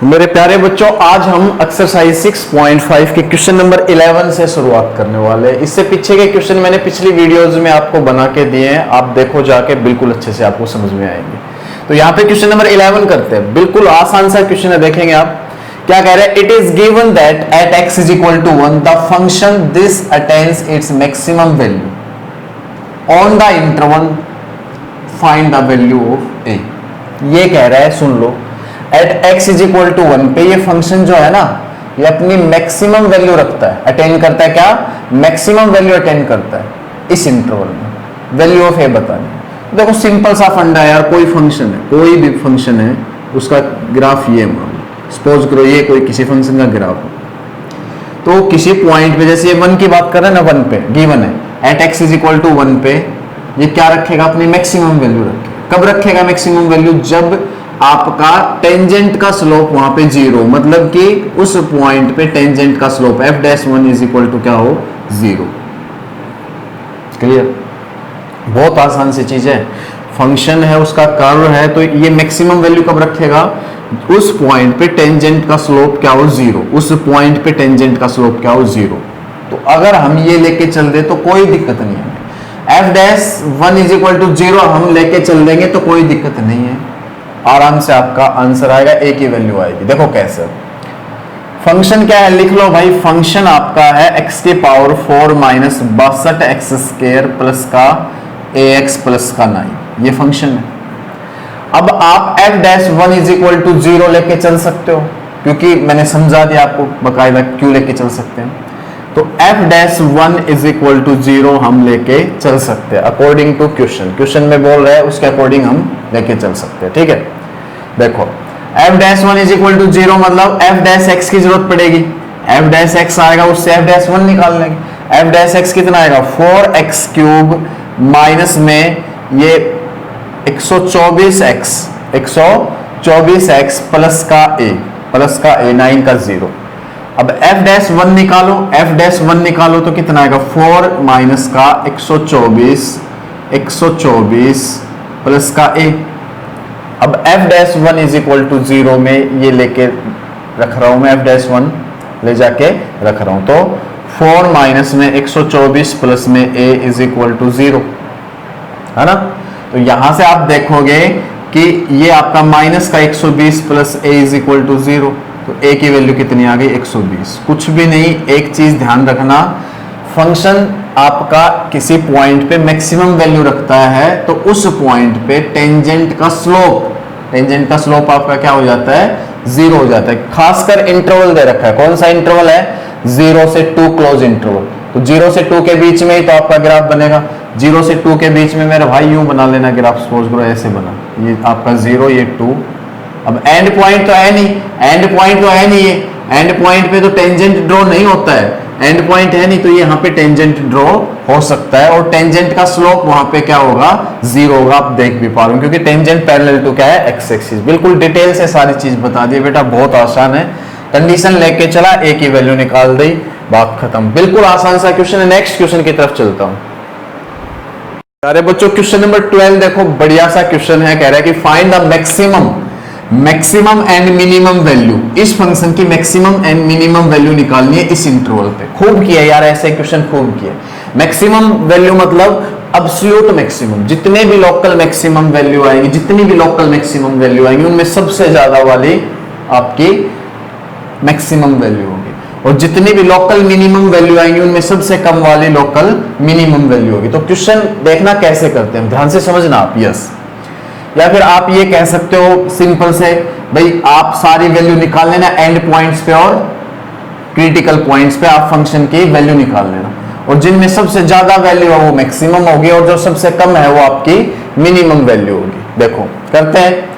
मेरे प्यारे बच्चों, आज हम एक्सरसाइज 6.5 के क्वेश्चन नंबर 11 से शुरुआत करने वाले हैं। इससे पीछे के क्वेश्चन मैंने पिछली वीडियोस में आपको बना के दिए हैं, आप देखो जाके, बिल्कुल अच्छे से आपको समझ में आएंगे। तो यहाँ पे क्वेश्चन नंबर 11 करते हैं। बिल्कुल आसान सा क्वेश्चन है, देखेंगे आप क्या कह रहे हैं। It is given that at x is equal to 1 the function this attains its maximum value on the interval find the value of a। ये कह रहा है, सुन लो, at x is equal to 1 पे ये फंक्शन जो है ना, ये अपनी मैक्सिमम वैल्यू रखता है, अटेन करता है। क्या मैक्सिमम वैल्यू अटेन करता है इस इंटरवल में, वैल्यू ऑफ a बतानी। देखो सिंपल सा फंडा है यार, कोई फंक्शन है, कोई भी फंक्शन है, उसका ग्राफ ये मान लो, सपोज करो ये कोई किसी फंक्शन का ग्राफ है, तो किसी पॉइंट पे, जैसे ये 1 की बात कर रहे हैं ना, 1 पे गिवन है, at x is equal to 1 पे ये क्या रखेगा, अपनी मैक्सिमम वैल्यू रखेगा। कब रखेगा मैक्सिमम वैल्यू? जब आपका टेंजेंट का स्लोप वहां पे 0, मतलब कि उस पॉइंट पे टेंजेंट का slope f'1 is equal to क्या हो, 0। क्लियर? बहुत आसान सी चीज है, फंक्शन है, उसका कर्व है, तो ये मैक्सिमम वैल्यू कब रखेगा? उस पॉइंट पे टेंजेंट का स्लोप क्या हो, 0। उस पॉइंट पे टेंजेंट का स्लोप क्या हो, 0। तो अगर हम ये लेके चल दे तो कोई दिक्कत नहीं है। f'1 इज इक्वल टू 0 हम लेके चल देंगे तो कोई दिक्कत नहीं है, आराम से आपका आंसर आएगा, a की वैल्यू आएगी। देखो कैसे, फंक्शन क्या है, लिख लो भाई। फंक्शन आपका है x की पावर 4 माइनस 62x² प्लस का ax प्लस का 9, ये फंक्शन है। अब आप f'1 इज इक्वल टू 0 लेके चल सकते हो, क्योंकि मैंने समझा दिया आपको बकायदा क्यों लेके चल सकते हैं। तो f'1 इज इक्वल टू 0 हम लेके चल सकते हैं अकॉर्डिंग टू क्वेश्चन में बोल रहा है, उसके अकॉर्डिंग हम लेके चल सकते हैं। ठीक है, देखो f'1 इज इक्वल टू 0 मतलब f' की जरूरत पड़ेगी, f' आएगा, उससे f'1 निकाल लेंगे। f' कितना आएगा, 4x³ माइनस में ये 124x प्लस का a 9 का 0। अब f'1 निकालो तो कितना आएगा, 4 माइनस का 124 प्लस का a। अब f'1 इज इक्वल टू 0 में ये लेके रख रहा हूं मैं, f'1 ले जाके रख रहा हूं, तो 4 माइनस में 124 प्लस में a इज इक्वल टू 0 है ना। तो यहां से आप देखोगे कि ये आपका माइनस का 120 plus a is equal to 0, तो a की वैल्यू कितनी आ गई, 120। कुछ भी नहीं, एक चीज ध्यान रखना, फंक्शन आपका किसी पॉइंट पे मैक्सिमम वैल्यू रखता है तो उस पॉइंट पे टेंजेंट का स्लोप आपका क्या हो जाता है, 0 हो जाता है। खासकर इंटरवल दे रखा है, कौन सा इंटरवल है, 0 से 2 क्लोज इंटरवल। तो 0 से 2 के बीच में ही तो आपका ग्राफ बनेगा। 0 से 2 के बीच में मेरे भाई यूं बना लेना ग्राफ, सपोज करो ऐसे बना, ये आपका 0, ये 2। अब एंड पॉइंट तो है नहीं, एंड पॉइंट पे तो टेंजेंट ड्रॉ नहीं होता है, एंड पॉइंट है नहीं, तो यहाँ पे टेंजेंट ड्रॉ हो सकता है, और टेंजेंट का स्लोप वहां पे क्या होगा, 0 होगा। आप देख भी पा रहे हो, क्योंकि टेंजेंट पैरेलल टू क्या है, x एक्सिस। बिल्कुल डिटेल से सारी चीज बता दी बेटा, बहुत आसान है। कंडीशन लेके चला, a की वैल्यू निकाल दी, बात खत्म। बिल्कुल आसान सा क्वेश्चन है। नेक्स्ट क्वेश्चन की तरफ चलता हूं। अरे बच्चों, क्वेश्चन नंबर 12 देखो, बढ़िया सा क्वेश्चन है। कह रहा है कि find the maximum and minimum value. इस फंक्शन की मैक्सिमम एंड मिनिमम वैल्यू निकालनी है इस इंटरवल पे। खूब किया यार, ऐसे क्वेश्चन खूब किया। मैक्सिमम वैल्यू मतलब एब्सोल्यूट मैक्सिमम, जितने भी लोकल मैक्सिमम वैल्यू आएंगी उनमें सबसे ज्यादा वाली आपकी मैक्सिमम वैल्यू होगी, और जितनी भी लोकल मिनिमम वैल्यू आएंगी उनमें सबसे कम वाली लोकल मिनिमम वैल्यू होगी। तो क्वेश्चन देखना कैसे करते हैं, ध्यान से समझना आप। यस, या फिर आप ये कह सकते हो सिंपल से, भाई आप सारी वैल्यू निकाल लेना एंड पॉइंट्स पे और क्रिटिकल पॉइंट्स पे, आप फंक्शन की वैल्यू निकाल लेना, और जिनमें सबसे ज्यादा वैल्यू है वो मैक्सिमम होगी, और जो सबसे कम है वो आपकी मिनिमम वैल्यू होगी। देखो करते हैं।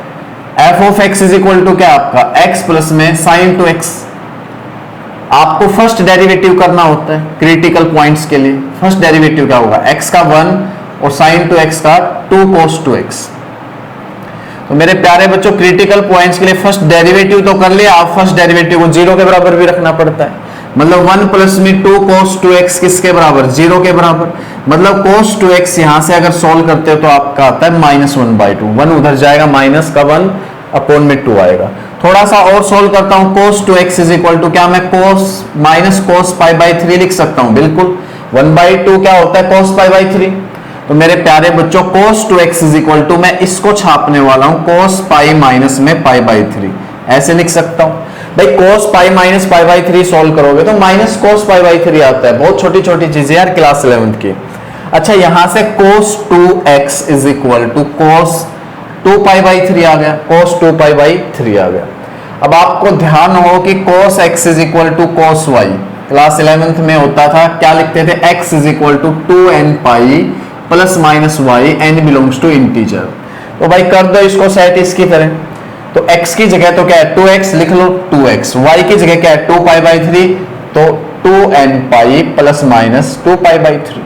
f(x) इज इक्वल टू क्या, आपका x प्लस में sin 2x। आपको फर्स्ट डेरिवेटिव करना होता है क्रिटिकल पॉइंट्स के लिए। फर्स्ट डेरिवेटिव क्या होगा, x का 1 और sin 2x का 2 cos 2x। तो मेरे प्यारे बच्चों, क्रिटिकल पॉइंट्स के लिए फर्स्ट डेरिवेटिव तो कर लिया, आप फर्स्ट डेरिवेटिव को 0 के बराबर भी रखना पड़ता है। मतलब 1 प्लस में 2 cos 2x किसके बराबर, 0 के बराबर। मतलब cos 2x यहां से अगर सॉल्व करते हो तो आपका आता है -1/2। 1 उधर जाएगा, माइनस का 1 अपॉन में 2 आएगा। थोड़ा सा और सोल्व करता हूं, cos 2x is equal to, क्या मैं cos minus cos pi by 3 लिख सकता हूं? बिल्कुल। 1/2 क्या होता है cos पाई बाई 3। तो मेरे प्यारे बच्चों cos 2x is equal to, मैं इसको छापने वाला हूं cos पाई माइनस में पाई बाई 3, ऐसे लिख सकता हूं भाई। cos pi minus pi by 3 solve करोगे तो माइनस cos पाई बाई 3 आता है। बहुत छोटी छोटी चीजें यार क्लास 11th की। अच्छा, यहां से cos 2x is equal to cos 2 pi by 3 आ गया, cos 2 पाई बाई 3 आ गया। अब आपको ध्यान हो कि cos x is equal to cos y, class 11th में होता था, क्या लिखते थे? x is equal to 2n pi plus minus y, n belongs to integer. तो भाई कर दो इसको सेट इसकी तरह। तो x की जगह तो क्या है 2x लिख लो 2x, y की जगह क्या है 2 पाई बाई 3, तो 2n pi plus minus 2 pi by 3।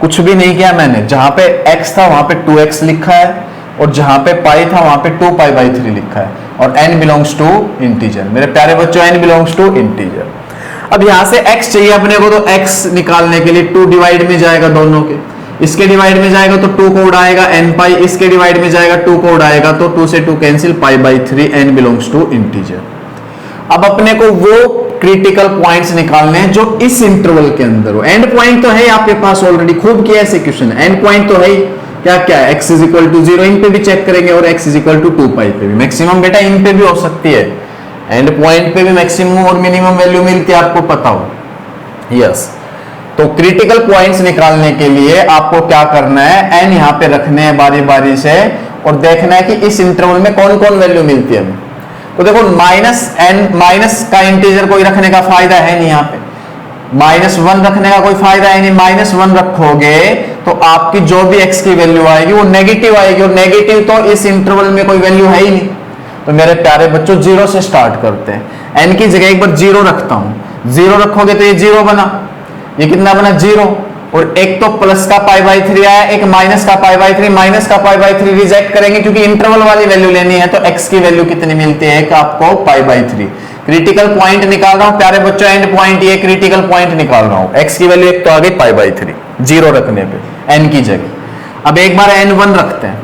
कुछ भी नहीं किया मैंने, जहां पे x था वहां पे 2x लिखा है और जहां पे पाई था वहां पे 2 पाई बाई 3 लिखा है, और n बिलोंग्स टू इंटीजर। मेरे प्यारे बच्चों n बिलोंग्स टू इंटीजर। अब यहां से x चाहिए अपने को, तो x निकालने के लिए 2 डिवाइड में जाएगा दोनों के, इसके डिवाइड में जाएगा तो 2 को उड़ाएगा n पाई, इसके डिवाइड में जाएगा 2 को उड़ाएगा तो 2 से 2 cancel, pi by 3, n belongs to integer. अब अपने को वो क्रिटिकल पॉइंट्स निकालने हैं जो इस इंटरवल के अंदर हो। एंड पॉइंट तो है आपके पास ऑलरेडी, खूब किया ऐसे क्वेश्चन। एंड पॉइंट तो है, क्या क्या है? x इज इक्वल टू 0 इन पे भी चेक करेंगे और x is equal to 2 pi पे भी। मैक्सिमम बेटा इन पे भी हो सकती है, एंड पॉइंट पे भी मैक्सिमम और मिनिमम वैल्यू मिलती है, आपको पता हो। यस, तो क्रिटिकल पॉइंट्स निकालने के लिए आपको क्या करना है, n यहां पे रखने हैं बारी बारी से और देखना है कि इस इंटरवल में कौन कौन वैल्यू मिलती है हमें। तो देखो माइनस का इंटीजर कोई रखने का फायदा है नहीं, यहाँ पे -1 रखने का कोई फायदा है नहीं। -1 रखोगे तो आपकी जो भी x की वैल्यू आएगी वो नेगेटिव आएगी, और नेगेटिव तो इस इंटरवल में कोई वैल्यू है ही नहीं। तो मेरे प्यारे बच्चों 0 से स्टार्ट करते हैं। n की जगह एक बार 0 रखता हूं, 0 रखोगे तो ये 0 बना, ये कितना बना 0, और एक तो प्लस का पाई बाई 3 आया, एक माइनस का पाई बाई 3। माइनस का पाई बाई 3 रिजेक्ट करेंगे क्योंकि इंटरवल वाली वैल्यू लेनी है, तो x की वैल्यू कितनी मिलती है? एक आपको पाई बाई 3। क्रिटिकल पॉइंट निकाल रहा हूं प्यारे बच्चों, एंड पॉइंट, ये क्रिटिकल पॉइंट निकाल रहा हूं। x की वैल्यू एक तो आ गई पाई बाई 3 0 रखने पे n की जगह। अब एक बार n1 रखते हैं,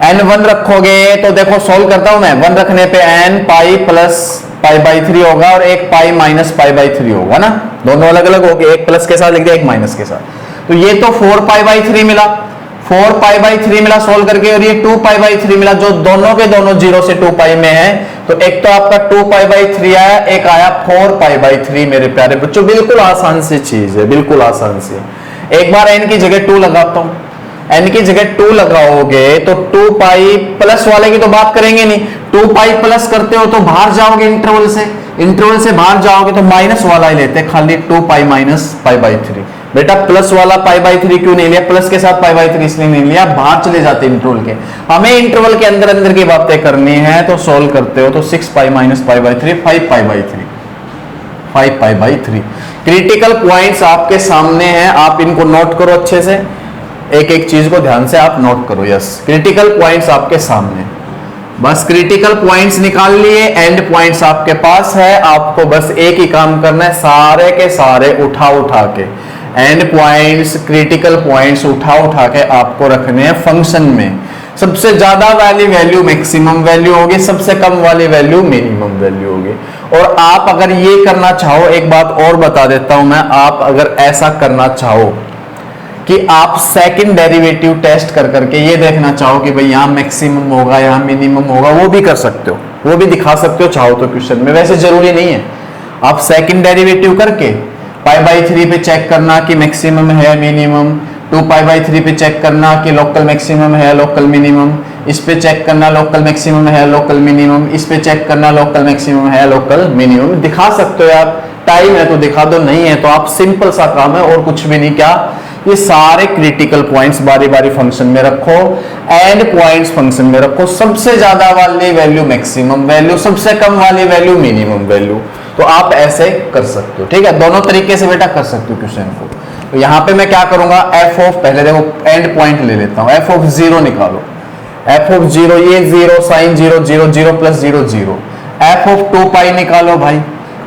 n1 रखोगे तो देखो सोल्व करता हूं मैं, 1 रखने पे n pi plus pi by 3 होगा और एक पाई माइनस पाई बाई 3 होगा ना, दोनों अलग अलग हो गए, एक प्लस के साथ लिख दिया एक माइनस के साथ। तो ये तो 4 पाई बाई 3 मिला, 4 पाई बाई 3 मिला सोल्व करके, और ये 2 पाई बाई 3 मिला, जो दोनों के दोनों 0 से 2 पाई में है। तो एक तो आपका 2 पाई बाई 3 आया, एक आया 4 पाई बाई 3। मेरे प्यारे बच्चों बिल्कुल आसान सी चीज है, बिल्कुल आसान सी। एक बार n की जगह 2 लगाता हूं, n की जगह 2 लगाओगे तो 2 पाई प्लस वाले की तो बात करेंगे नहीं, 2 पाई प्लस करते हो तो बाहर जाओगे इंटरवल से, इंटरवल से बाहर जाओगे तो माइनस वाला ही लेते हैं, खाली 2 पाई माइनस पाई बाई 3। बेटा प्लस वाला पाई बाई 3 क्यों नहीं लिया? प्लस के साथ पाई बाई 3 इसलिए नहीं लिया, बाहर चले जाते इंटरवल के। हमें इंटरवल के अंदर अंदर की बातें करनी है, तो सोल्व करते हो तो 6 पाई minus pi by 3, 5 pi by 3, 5 pi by 3। Critical points आपके सामने हैं, आप इनको नोट करो अच्छे से, एक एक चीज को ध्यान से आप नोट करो। यस, क्रिटिकल पॉइंट्स आपके सामने, बस क्रिटिकल पॉइंट्स निकाल लिए, एंड पॉइंट्स आपके पास है, आपको बस एक ही काम करना है, सारे के सारे उठा उठा के एंड पॉइंट्स, क्रिटिकल पॉइंट्स उठा उठा के आपको रखने हैं फंक्शन में। सबसे ज्यादा वाली वैल्यू मैक्सिमम वैल्यू होगी, सबसे कम वाली वैल्यू मिनिमम वैल्यू होगी। और आप अगर ये करना चाहो, एक बात और बता देता हूं मैं, आप अगर ऐसा करना चाहो कि आप सेकंड डेरिवेटिव टेस्ट कर करके ये देखना चाहो कि भाई यहाँ मैक्सिमम होगा यहाँ मिनिमम होगा, वो भी कर सकते हो, वो भी दिखा सकते हो चाहो तो क्वेश्चन में। वैसे जरूरी नहीं है, आप सेकंड डेरिवेटिव करके पाई बाई 3 पे चेक करना कि मैक्सिमम है मिनिमम, 2 पाई बाई 3 पे चेक करना कि लोकल मैक्सिमम है लोकल मिनिमम, इस पे चेक करना लोकल मैक्सिमम है लोकल मिनिमम, इस पे चेक करना लोकल मैक्सिमम है लोकल मिनिमम। दिखा सकते हो आप, टाइम है तो दिखा दो, नहीं है तो आप, सिंपल सा काम है और कुछ भी नहीं। क्या ये सारे क्रिटिकल पॉइंट्स बारी बारी फंक्शन में रखो, एंड पॉइंट्स फंक्शन में रखो, सबसे ज्यादा वाली वैल्यू मैक्सिमम वैल्यू, सबसे कम वाली वैल्यू मिनिमम वैल्यू। तो आप ऐसे कर सकते हो, ठीक है, दोनों तरीके से बेटा कर सकते हो क्वेश्चन को। तो यहां पे मैं क्या करूंगा, एफ ऑफ, पहले देखो एंड पॉइंट ले लेता हूं, एफ ऑफ 0 निकालो, एफ ऑफ 0 ये 0 साइन 0 0 0 प्लस 0 0। एफ ऑफ 2 पाई निकालो भाई,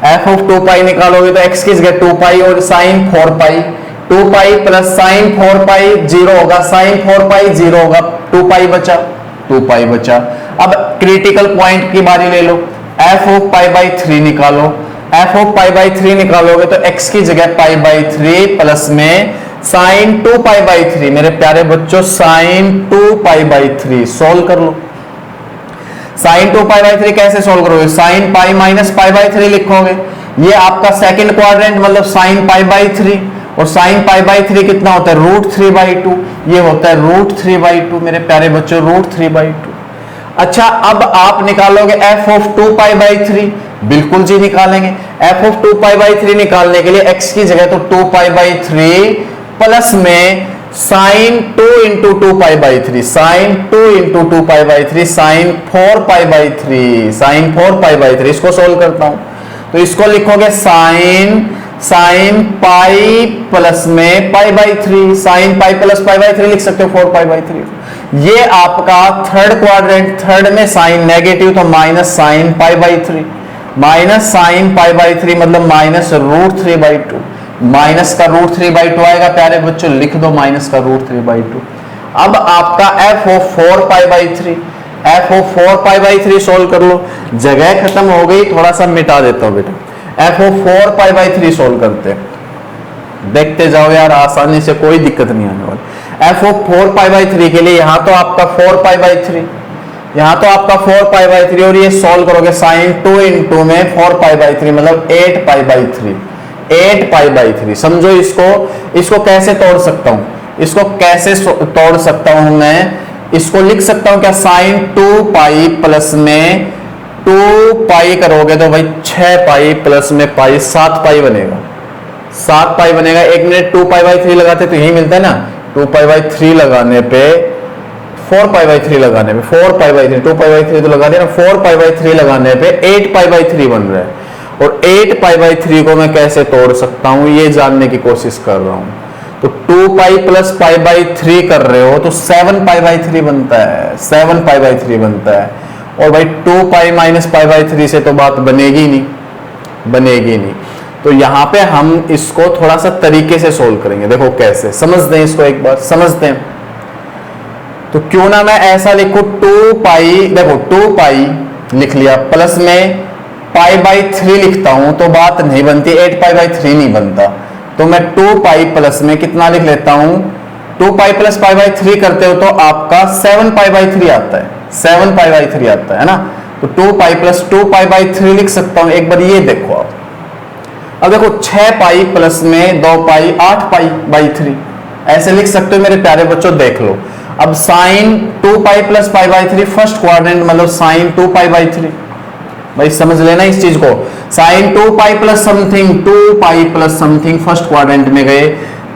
एफ ऑफ 2 पाई निकालोगे तो एक्स की जगह 2 पाई और साइन 4 पाई, 2 पाई प्लस साइन 4 पाई 0 होगा, साइन 4 पाई 0 होगा, 2 पाई बचा, 2 पाई बचा। अब क्रिटिकल पॉइंट की बारी ले लो, एफ ऑफ पाई बाई 3 निकालो। एफ ऑफ पाई बाई 3 निकालोगे तो x की जगह पाई बाई 3 प्लस में साइन 2 पाई बाई 3। मेरे प्यारे बच्चों साइन 2 पाई बाई 3 सोल्व कर लो। साइन 2 पाई बाई 3 कैसे सोल्व करोगे? Sine pi minus pi by 3 लिखोगे। ये आपका सेकंड क्वाड्रेंट मतलब साइन पाई बाई 3, और साइन पाई बाई 3 कितना होता है? Root 3 by 2। ये होता है रूट 3 बाई 2 मेरे प्यारे बच्चों, रूट 3 बाई 2। अच्छा, अब आप निकालोगे एफ ऑफ 2 पाई बाई 3। बिल्कुल जी निकालेंगे। एफ ऑफ 2 पाई बाई 3 निकालने के लिए x की जगह तो 2 पाई बाई 3 प्लस में sine 2 into 2 pi by 3, sine 2 into 2 pi by 3, sine 4 pi by 3, sine 4 pi by 3। इसको सोल्व करता हूं तो इसको लिखोगे साइन पाई प्लस में पाई by 3, sine pi plus pi by 3 लिख सकते हो 4 पाई बाई 3। ये आपका थर्ड क्वाड्रेंट, थर्ड में साइन नेगेटिव तो minus sign pi by 3, minus sign pi by 3 मतलब माइनस रूट 3 बाई 2। माइनस का रूट 3 बाई 2 आएगा प्यारे बच्चों, लिख दो माइनस का रूट 3 बाई 2। अब आपका F of 4 pi by 3, F of 4 pi by 3 solve कर लो। जगह खत्म हो गई, थोड़ा सा मिटा देता हूं बेटा। F of 4 pi by 3 solve करते हैं, देखते जाओ यार, आसानी से कोई दिक्कत नहीं आने वाली। एफ ऑफ 4 पाई बाई 3 के लिए यहां तो आपका 4 पाई बाई 3, यहां तो आपका 4 पाई बाई 3, और ये सोल्व करोगे साइन 2 इंटू में 4 पाई बाई 3 मतलब 8 पाई बाई 3, 8 पाई बाई 3। समझो इसको कैसे तोड़ सकता हूं, इसको कैसे तोड़ सकता हूं मैं? इसको लिख सकता हूं क्या? साइन 2 पाई प्लस में 2 पाई करोगे तो भाई 6 पाई प्लस में पाई 7 पाई बनेगा, 7 पाई बनेगा। 1 मिनट 2 पाई बाई 3 लगाते तो यही मिलता है ना, 2 पाई बाई 3 लगाने पे 4 पाई बाई 3 लगाने पे 4 पाई बाई 3, 2 पाई बाई 3 तो लगा दिया ना, 4 पाई बाई 3 लगाने पे 8 पाई बाई 3 बन रहा है। और 8 पाई बाई 3 को मैं कैसे तोड़ सकता हूं ये जानने की कोशिश कर रहा हूं। तो 2 पाई प्लस पाई बाई 3 कर रहे हो तो 7 पाई बाई 3 बनता है, 7 पाई बाई 3 बनता है। और भाई 2 पाई माइनस पाई बाई 3 से तो बात बनेगी नहीं, बनेगी नहीं। तो यहां पे हम इसको थोड़ा सा तरीके से सोल्व करेंगे। देखो कैसे, समझते हैं इसको, एक बार समझते हैं। तो क्यों ना मैं ऐसा लिखूं 2 पाई, देखो 2 पाई लिख लिया प्लस में पाई बाई 3 लिखता हूं तो बात नहीं बनती, 8 पाई बाई 3 नहीं बनता। तो मैं 2 पाई प्लस में कितना लिख लेता हूं? 2 पाई प्लस पाई बाई 3 करते हो तो आपका 7 पाई बाई 3 आता है, 7 पाई बाई 3 आता है ना। तो 2 पाई प्लस 2 पाई बाई 3 लिख सकता हूं। एक बार ये देखो आप, अब देखो 6 पाई प्लस में 2 पाई 8 पाई बाई 3 ऐसे लिख सकते हो मेरे प्यारे बच्चों, देख लो। अब sine 2 pi plus pi by 3 first quadrant मतलब साइन 2 पाई बाई 3, भाई समझ लेना इस चीज को। Sine 2 pi plus something, 2 pi plus something first quadrant में गए,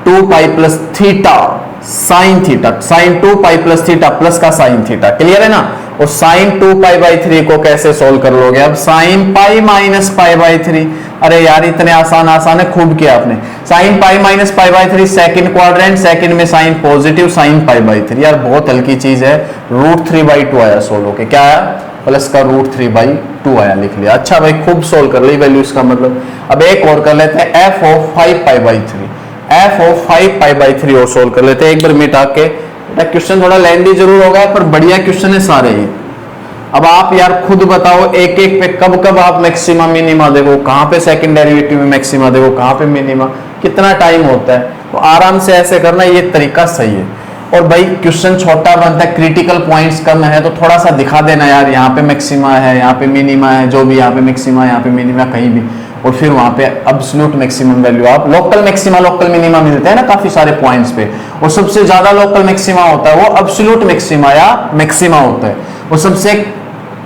2 pi plus theta sine theta, sine 2 pi plus theta plus का साइन थीटा, क्लियर है ना। और साइन 2 पाई बाई 3 को कैसे सोल्व कर लोगे? अब sine pi minus pi by 3, अरे यार इतने आसान है, खूब किया आपने। Sine pi minus pi by 3 second quadrant, second में sine positive sine pi by 3, यार बहुत हल्की चीज है। रूट 3 बाई 2 आया सोल्व होके, क्या आया? प्लस का रूट 3 बाई 2 आया, लिख लिया। अच्छा भाई खूब सोल्व कर ली वैल्यू, इसका मतलब। अब एक और कर लेते हैं, F of 5 pi by 3, F of 5 pi by 3 और सोल्व कर लेते हैं एक बार मिटा के। क्वेश्चन थोड़ा लेंदी जरूर होगा पर बढ़िया क्वेश्चन है सारे ही। अब आप यार खुद बताओ एक एक पे कब कब आप मैक्सिमा मिनिमा देखो, कहां पे सेकंड डेरिवेटिव में मैक्सिमा देखो, कहां पे मिनिमा, कितना टाइम होता है। तो आराम से ऐसे करना, ये तरीका सही है। और भाई क्वेश्चन छोटा बनता है, क्रिटिकल पॉइंट्स कम है तो थोड़ा सा दिखा देना यार, यहाँ पे मैक्सिमा है, यहाँ पे मिनिमा है, जो भी यहाँ पे मैक्सिमा, यहाँ पे मिनिमा कहीं भी, और फिर वहां पे एब्सोल्यूट मैक्सिमम वैल्यू। आप लोकल मैक्सिमा लोकल मिनिमा मिलते हैं ना काफी सारे पॉइंट्स पे, और सबसे ज्यादा लोकल मैक्सिमा होता है वो एब्सोल्यूट मैक्सिमा या मैक्सिमा होता है। और सबसे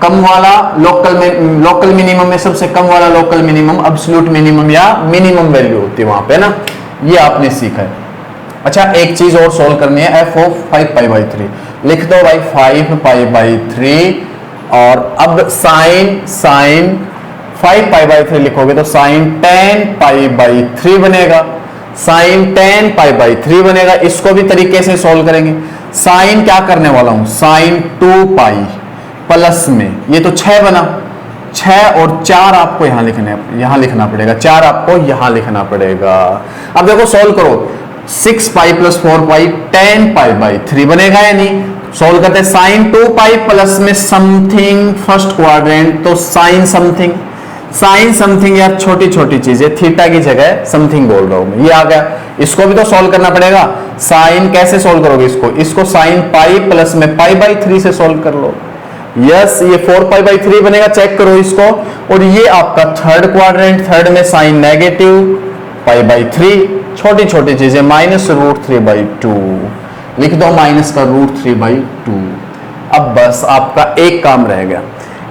कम वाला लोकल मिनिमम में सबसे कम वाला लोकल मिनिमम एब्सोल्यूट मिनिमम या मिनिमम वैल्यू होती है वहां पे ना, ये आपने सीखा है। अच्छा एक चीज और सोल्व करनी है, एफ ऑफ 5 पाई बाई 3 लिख दो भाई, 5 पाई बाई 3। और अब साइन 5 पाई बाई 3 लिखोगे तो साइन 10 पाई बाई 3 बनेगा, साइन 10 पाई बाई 3 बनेगा। इसको भी तरीके से सोल्व करेंगे। साइन क्या करने वाला हूं, साइन 2 पाई प्लस में ये तो 6 बना, 6 और 4 आपको यहां लिखना पड़ेगा, 4 आपको यहां लिखना पड़ेगा। अब देखो सोल्व करो, 6 pi plus 4 pi 10 pi by 3 बनेगा या नहीं? सोल्व करते हैं। साइन 2 पाई प्लस में समथिंग फर्स्ट क्वाड्रेंट, तो साइन समथिंग, साइन समथिंग या छोटी छोटी चीजें, थीटा की जगह समथिंग बोल रहा हूं मैं, ये आ गया। इसको भी तो सोल्व करना पड़ेगा। साइन कैसे सोल्व करोगे इसको साइन पाई प्लस में पाई बाई 3 से सोल्व कर लो। यस, ये 4 पाई बाई 3 बनेगा, चेक करो इसको। और ये आपका थर्ड क्वाड्रेंट, थर्ड में साइन नेगेटिव पाई बाई 3, छोटी छोटी चीजें, -√3/2 लिख दो, माइनस का √3/2। अब बस आपका एक काम रह गया,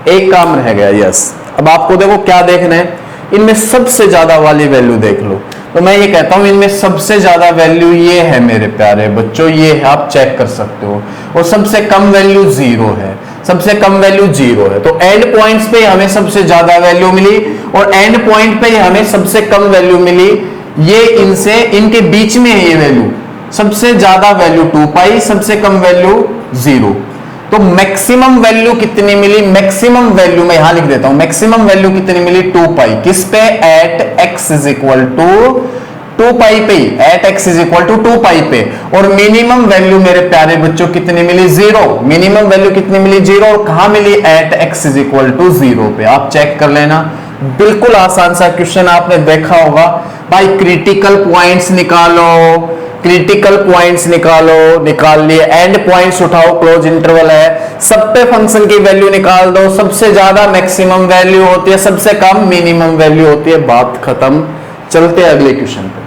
एक काम रह गया। यस, अब आपको देखो क्या देखना है, इनमें सबसे ज्यादा वाली वैल्यू देख लो। तो मैं ये कहता हूं इनमें सबसे ज्यादा वैल्यू ये है मेरे प्यारे बच्चों, ये है, आप चेक कर सकते हो। और सबसे कम वैल्यू 0 है, सबसे कम वैल्यू 0 है। तो एंड पॉइंट्स पे हमें सबसे ज्यादा वैल्यू मिली और एंड पॉइंट पे हमें सबसे कम वैल्यू मिली। ये इनसे, इनके बीच में है ये वैल्यू, सबसे ज्यादा वैल्यू 2 पाई, सबसे कम वैल्यू 0। तो मैक्सिमम वैल्यू कितनी मिली, मैक्सिमम वैल्यू मैं यहां लिख देता हूं, मैक्सिमम वैल्यू कितनी मिली 2 पाई, किस पे, at x is equal to 2 pi पे, at x is equal to 2 pi पे। और मिनिमम वैल्यू मेरे प्यारे बच्चों कितनी मिली, 0। मिनिमम वैल्यू कितनी मिली, 0। और कहां मिली, at x is equal to 0 पे। आप चेक कर लेना, बिल्कुल आसान सा क्वेश्चन आपने देखा होगा। भाई क्रिटिकल पॉइंट्स निकालो, क्रिटिकल पॉइंट्स निकालो, निकाल लिए। एंड पॉइंट्स उठाओ, क्लोज इंटरवल है, सब पे फंक्शन की वैल्यू निकाल दो। सबसे ज्यादा मैक्सिमम वैल्यू होती है, सबसे कम मिनिमम वैल्यू होती है, बात खत्म। चलते हैं अगले क्वेश्चन पे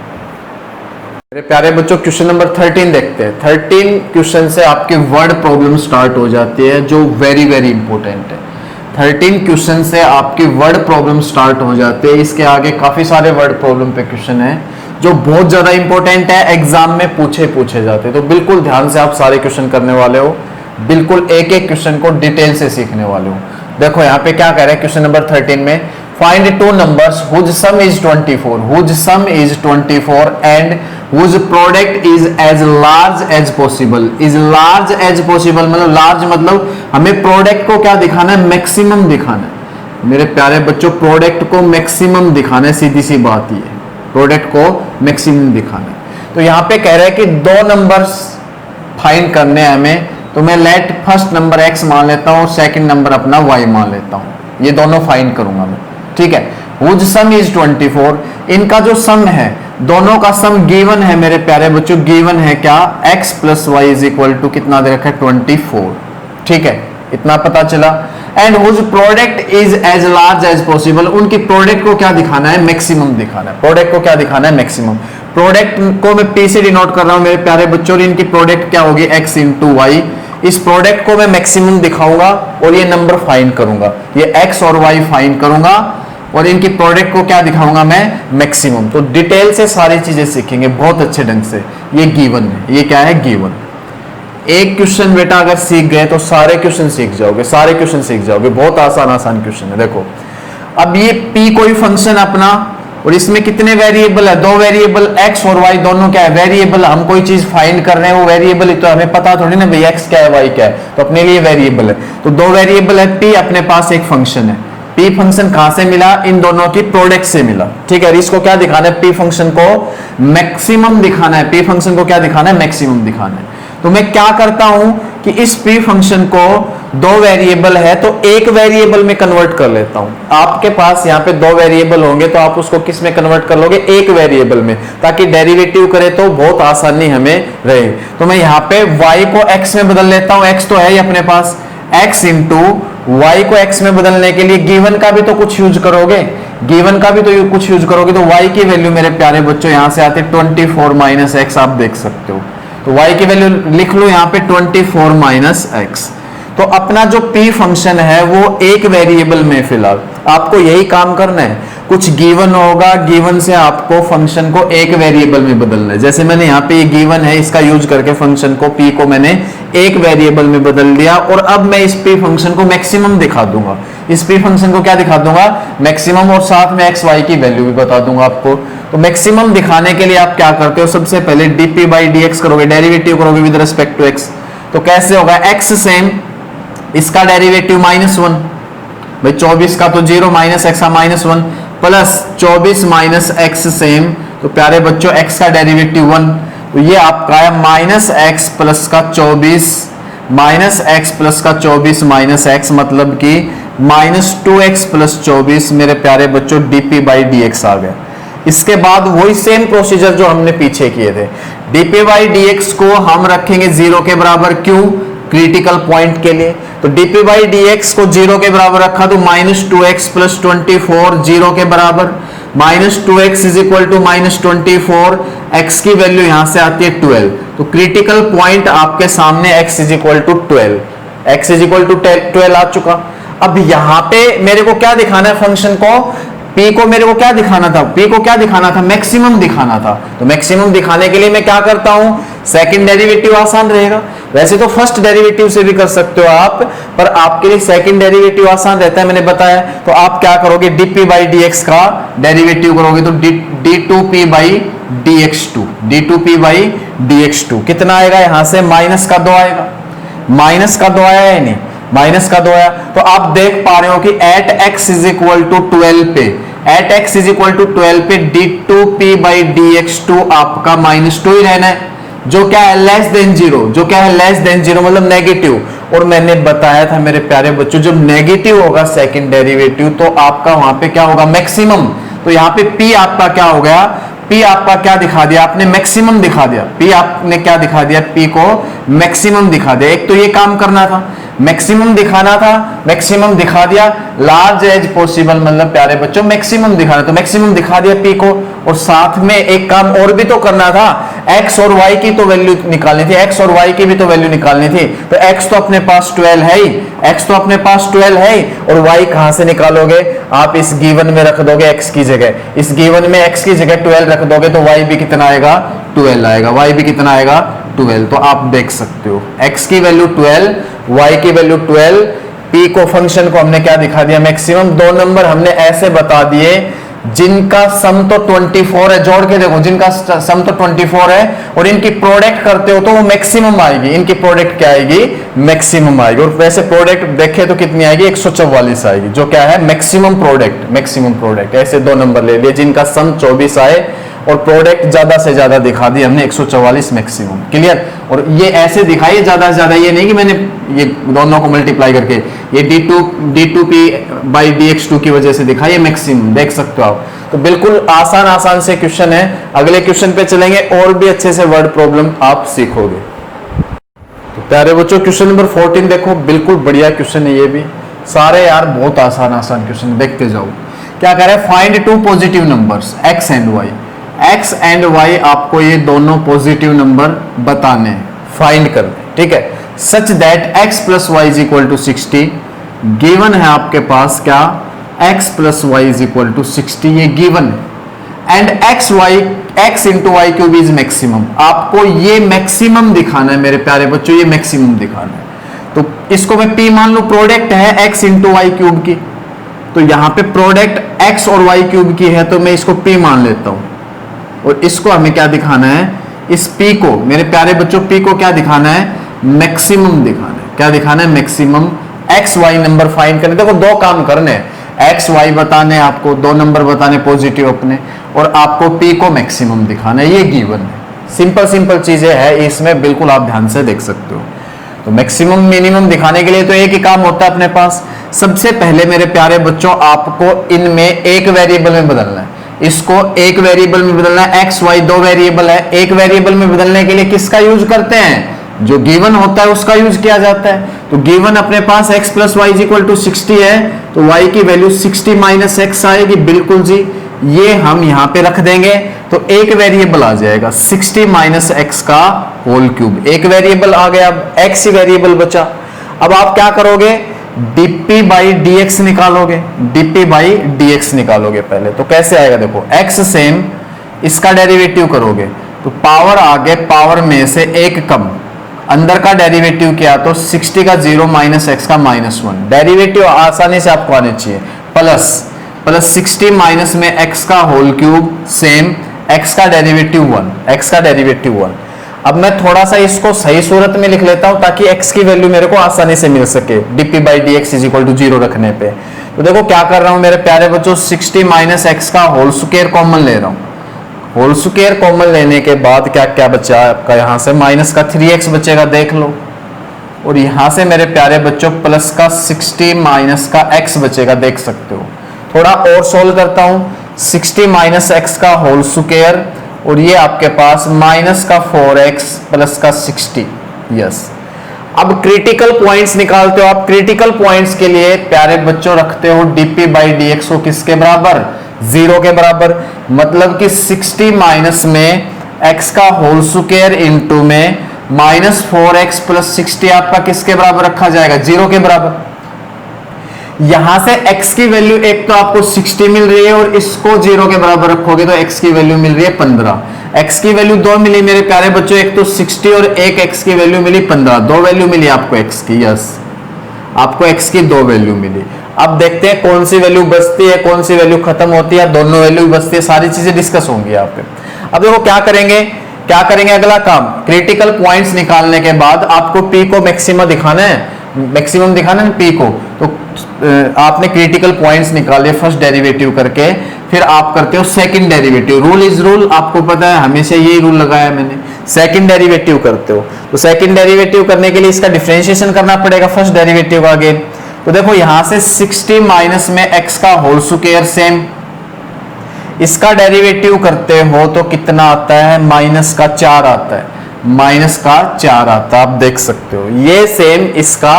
मेरे प्यारे बच्चों। क्वेश्चन नंबर 13 देखते हैं। 13 क्वेश्चन से आपके वर्ड प्रॉब्लम स्टार्ट हो जाती है, जो वेरी वेरी इंपॉर्टेंट है। 13 क्वेश्चन से आपकी वर्ड प्रॉब्लम स्टार्ट हो जाती है। इसके आगे काफी सारे वर्ड प्रॉब्लम पे क्वेश्चन है जो बहुत ज्यादा इंपॉर्टेंट है, एग्जाम में पूछे जाते हैं। तो बिल्कुल ध्यान से आप सारे क्वेश्चन करने वाले हो, बिल्कुल एक एक क्वेश्चन को डिटेल से सीखने वाले हो। देखो यहाँ पे क्या कह रहे हैं क्वेश्चन नंबर 13 में, find 2 numbers whose sum is 24, whose sum is 24 and whose product is as large as possible. Is large as possible मतलब, लार्ज मतलब हमें प्रोडक्ट को क्या दिखाना है, मैक्सिमम दिखाना है। मेरे प्यारे बच्चों प्रोडक्ट को मैक्सिमम दिखाना है, सीधी सी बात ये, प्रोडक्ट को मैक्सिमम दिखाना है। तो यहाँ पे कह रहे हैं कि 2 नंबर्स फाइंड करने हैं हमें। तो मैं लेट फर्स्ट नंबर x मान लेता हूँ और सेकंड नंबर अपना y मान लेता हूँ, ये दोनों फाइंड करूंगा मैं, ठीक है। हुज सम इज 24, इनका जो सम है, दोनों का सम गिवन है मेरे प्यारे बच्चों, गिवन है क्या, x plus y is equal to कितना दे रखा है 24, ठीक है, इतना पता चला। And whose product is as large as possible, उनकी प्रोडक्ट को क्या दिखाना है, मैक्सिमम दिखाना है। प्रोडक्ट को क्या दिखाना है, मैक्सिमम। प्रोडक्ट को मैं p से डिनोट कर रहा हूं मेरे प्यारे बच्चों, और इनकी प्रोडक्ट क्या होगी, x इंटू वाई। इस प्रोडक्ट को मैं मैक्सिमम दिखाऊंगा और ये नंबर फाइंड करूंगा, ये x और y फाइंड करूंगा और इनकी प्रोडक्ट को क्या दिखाऊंगा मैं, मैक्सिमम। तो डिटेल से सारी चीजें सीखेंगे बहुत अच्छे ढंग से। ये गिवन है, ये क्या है, गिवन। एक क्वेश्चन बेटा अगर सीख गए तो सारे क्वेश्चन सीख जाओगे, सारे क्वेश्चन सीख जाओगे, बहुत आसान आसान क्वेश्चन है। देखो अब ये p कोई फंक्शन अपना, और इसमें कितने वेरिएबल है, 2 वेरिएबल x और y दोनों क्या है, वेरिएबल। हम कोई चीज फाइंड कर रहे हैं, वो वेरिएबल ही तो हमें पता थोड़ी ना भाई x क्या है y क्या है, तो अपने लिए वेरिएबल है। तो 2 वेरिएबल है, p अपने पास एक फंक्शन है। p फंक्शन कहां से मिला, इन दोनों की प्रोडक्ट से मिला, ठीक है। इसको क्या दिखाना है, p फंक्शन को मैक्सिमम दिखाना है, p फंक्शन को क्या दिखाना है, मैक्सिमम दिखाना है। तो मैं क्या करता हूं कि इस p फंक्शन को 2 वेरिएबल है तो एक वेरिएबल में कन्वर्ट कर लेता हूं। आपके पास यहाँ पे 2 वेरिएबल होंगे तो आप उसको किस में कन्वर्ट कर लोगे, एक वेरिएबल में, ताकि डेरिवेटिव करे तो बहुत आसानी हमें रहे। तो मैं यहाँ पे y को x में बदल लेता हूं, x तो है ही अपने पास, x इंटू वाई को x में बदलने के लिए गिवन का भी तो कुछ यूज करोगे, गिवन का भी तो कुछ यूज करोगे। तो y की वैल्यू मेरे प्यारे बच्चों यहां से आते 24 माइनस x, आप देख सकते हो। तो y की वैल्यू लिख लो यहाँ पे 24 माइनस x। तो अपना जो p फंक्शन है वो एक वेरिएबल में, फिलहाल आपको यही काम करना है। कुछ गिवन होगा, गिवन से आपको फंक्शन को एक वेरिएबल में बदलना है। जैसे मैंने यहाँ पे ये गिवन है, इसका यूज करके फंक्शन को p को मैंने एक वेरिएबल में बदल दिया, और अब मैं इस p फंक्शन को मैक्सिमम दिखा दूंगा। इस p फंक्शन को क्या दिखा दूंगा, मैक्सिमम, और साथ में x y की वैल्यू भी बता दूंगा आपको। तो मैक्सिमम दिखाने के लिए आप क्या करते हो, सबसे पहले dp बाई dx करोगे, डेरिवेटिव करोगे विद रिस्पेक्ट टू x। तो कैसे होगा, x सेम, इसका डेरिवेटिव -1, भाई 24 का तो 0 माइनस x का -1, प्लस 24 माइनस x सेम, तो प्यारे बच्चों x का डेरिवेटिव 1। तो ये आपका है -x प्लस का 24 माइनस एक्स प्लस का 24 माइनस एक्स मतलब कि माइनस 2x प्लस 24 मेरे प्यारे बच्चों dp बाई dx आ गया। इसके बाद वही सेम प्रोसीजर जो हमने पीछे किए थे, dp बाई dx को हम रखेंगे 0 के बराबर, क्यों? क्रिटिकल पॉइंट के लिए। तो dp बाई dx को 0 के बराबर रखा तो माइनस 2x प्लस 24 0 के बराबर, minus 2x is equal to minus 24, x की वैल्यू यहां से आती है 12। तो क्रिटिकल पॉइंट आपके सामने x is equal to 12, x is equal to 12 आ चुका। अब यहां पे मेरे को क्या दिखाना है फंक्शन को, p को मेरे को क्या दिखाना था, p को क्या दिखाना था, मैक्सिमम दिखाना था। तो मैक्सिमम दिखाने के लिए मैं क्या करता हूं, सेकंड डेरिवेटिव आसान रहेगा। वैसे तो फर्स्ट डेरिवेटिव से भी कर सकते हो आप, पर आपके लिए सेकंड डेरिवेटिव आसान रहता है, मैंने बताया। तो आप क्या करोगे, dp बाई dx का डेरिवेटिव करोगे तो d2p by dx2, d2p by dx2 कितना आएगा, यहां से माइनस का 2 आएगा, माइनस का 2 आया है नहीं, माइनस का 2 आया। तो आप देख पा रहे हो कि at x is equal to 12 पे, at x is equal to 12 पे d2p बाई dx2 आपका माइनस 2 ही रहना है, जो क्या है लेस देन 0, जो क्या है लेस देन 0 मतलब नेगेटिव। और मैंने बताया था मेरे प्यारे बच्चों, जब नेगेटिव होगा सेकंड डेरिवेटिव तो आपका वहां पे क्या होगा, मैक्सिमम। तो यहाँ पे p आपका क्या हो गया, p आपका क्या दिखा दिया आपने, मैक्सिमम दिखा दिया। p आपने क्या दिखा दिया, p को मैक्सिमम दिखा दिया। एक तो ये काम करना था, मैक्सिमम दिखाना था, मैक्सिमम दिखा दिया, लार्ज एज पॉसिबल मतलब प्यारे बच्चों मैक्सिमम दिखाना, तो मैक्सिमम दिखा दिया p को। और साथ में एक काम और भी तो करना था, x और y की तो वैल्यू निकालनी थी, x और y की भी तो वैल्यू निकालनी थी। तो x तो अपने पास 12 है ही, x तो अपने पास 12 है ही, और y कहां से निकालोगे, आप इस गिवन में रख दोगे x की जगह, इस गिवन में x की जगह 12 रख दोगे तो y भी कितना आएगा, 12 आएगा, y भी कितना आएगा, 12। तो आप देख सकते हो x की वैल्यू 12, y की वैल्यू 12, p को फंक्शन को हमने क्या दिखा दिया, मैक्सिमम। 2 नंबर हमने ऐसे बता दिए जिनका सम तो 24 है, जोड़ के देखो, जिनका सम तो 24 है और इनकी प्रोडक्ट करते हो तो वो मैक्सिमम आएगी, इनकी प्रोडक्ट क्या आएगी, मैक्सिमम आएगी। और वैसे प्रोडक्ट देखे तो कितनी आएगी, 144 आएगी, जो क्या है मैक्सिमम प्रोडक्ट, मैक्सिमम प्रोडक्ट। ऐसे 2 नंबर ले लिए जिनका सम 24 आए और प्रोडक्ट ज्यादा से ज्यादा दिखा दी हमने, 144 मैक्सिमम। क्लियर? और ये ऐसे दिखाइए ज्यादा से ज्यादा, ये नहीं कि मैंने ये दोनों को मल्टीप्लाई करके, ये d2p बाई dx2 की वजह से दिखाइए मैक्सिमम, देख सकते हो आप। तो बिल्कुल आसान आसान से क्वेश्चन है। अगले क्वेश्चन पे चलेंगे और भी अच्छे से वर्ड प्रॉब्लम आप सीखोगे। तो प्यारे बच्चों क्वेश्चन नंबर 14 देखो, बिल्कुल बढ़िया क्वेश्चन है ये भी, सारे यार बहुत आसान आसान क्वेश्चन, देखते जाओ। क्या कह रहा है, find 2 positive numbers x and y, x and y आपको ये दोनों पॉजिटिव नंबर बताने, फाइंड करने, ठीक है। Such that x plus y is equal to 60, given है आपके पास क्या, x plus y is equal to 60, ये गिवन है। And x into y cube is maximum, आपको ये मैक्सिमम दिखाना है मेरे प्यारे बच्चों, ये मैक्सिमम दिखाना है। तो इसको मैं p मान लू, प्रोडक्ट है x इंटू वाई क्यूब की, तो यहां पे प्रोडक्ट x और वाई क्यूब की है तो मैं इसको p मान लेता हूं। और इसको हमें क्या दिखाना है, इस p को मेरे प्यारे बच्चों, p को क्या दिखाना है, मैक्सिमम दिखाना है। क्या दिखाना है, maximum. x y number find करने, देखो 2 काम करने हैं, x y बताने आपको, 2 नंबर बताने पॉजिटिव अपने, और आपको p को मैक्सिमम दिखाना है, ये गिवन है। सिंपल सिंपल चीजें है इसमें, बिल्कुल आप ध्यान से देख सकते हो। तो मैक्सिमम मिनिमम दिखाने के लिए तो एक ही काम होता है अपने पास, सबसे पहले मेरे प्यारे बच्चों आपको इनमें एक वेरिएबल में बदलना है, इसको एक वेरिएबल में बदलना है। x y 2 वेरिएबल है, एक वेरिएबल में बदलने के लिए किसका यूज करते हैं, जो गिवन होता है उसका यूज किया जाता है। तो गिवन अपने पास x plus y is equal to 60 है, तो y की वैल्यू 60 माइनस एक्स आएगी, बिल्कुल जी। ये हम यहां पे रख देंगे तो एक वेरिएबल आ जाएगा 60 माइनस एक्स का होल क्यूब, एक वेरिएबल आ गया, अब x ही वेरिएबल बचा। अब आप क्या करोगे, dp बाई dx निकालोगे, dp बाई dx निकालोगे पहले। तो कैसे आएगा, देखो x सेम, इसका डेरिवेटिव करोगे तो पावर आगे, पावर में से एक कम, अंदर का डेरिवेटिव क्या, तो 60 का 0 माइनस एक्स का -1, डेरिवेटिव आसानी से आपको आने चाहिए, प्लस 60 माइनस में x का होल क्यूब सेम, x का डेरिवेटिव 1, x का डेरिवेटिव 1। अब मैं थोड़ा सा इसको सही सूरत में लिख लेता हूं ताकि x की वैल्यू मेरे को आसानी से मिल सके, dp by dx is equal to 0 रखने पे। तो देखो क्या कर रहा हूं मेरे प्यारे बच्चों, 60 माइनस एक्स का होल स्क्वायर कॉमन ले रहा हूं, होल स्क्वायर कॉमन लेने के बाद क्या क्या बचा आपका, यहां से माइनस का 3x बचेगा, देख लो और यहां से मेरे प्यारे बच्चों प्लस का 60 माइनस का x बचेगा, देख सकते हो। थोड़ा और सोल्व करता हूं, 60 माइनस एक्स का होल स्क्वायर और ये आपके पास माइनस का 4x प्लस का 60। यस, अब क्रिटिकल पॉइंट्स निकालते हो आप। क्रिटिकल पॉइंट्स के लिए प्यारे बच्चों रखते हो dp बाई dx को किसके बराबर, 0 के बराबर। मतलब कि 60 माइनस में x का होल स्क्वायर इंटू में माइनस 4x प्लस 60 आपका किसके बराबर रखा जाएगा, 0 के बराबर। यहां से x की वैल्यू एक तो आपको 60 मिल रही है और इसको 0 के बराबर रखोगे तो x की वैल्यू मिल रही है 15। x की वैल्यू 2 मिली मेरे प्यारे बच्चों, एक तो 60 और एक x की वैल्यू मिली 15। 2 वैल्यू मिली आपको x की। यस, आपको x की 2 वैल्यू मिली। अब देखते हैं कौन सी वैल्यू बचती है, कौन सी वैल्यू खत्म होती है, दोनों वैल्यू बचती है, सारी चीजें डिस्कस होंगी यहाँ पे। अब देखो क्या करेंगे अगला काम, क्रिटिकल पॉइंट्स निकालने के बाद आपको p को मैक्सिमम दिखाना है, p को। तो आपने क्रिटिकल पॉइंट्स निकाले फर्स्ट डेरिवेटिव करके, फिर आप करते हो second derivative. Rule is rule, आपको पता है, हमेशा यही रूल लगाया मैंने। सेकंड डेरिवेटिव करते हो तो सेकंड डेरिवेटिव करने के लिए इसका डिफरेंशिएशन करना पड़ेगा फर्स्ट डेरिवेटिव का अगेन। तो देखो यहां से 60 माइनस में x का होल स्क्वायर सेम, इसका डेरिवेटिव करते हो तो कितना आता है, माइनस का 4 आता है, माइनस का 4 आता है। आप देख सकते हो ये सेम इसका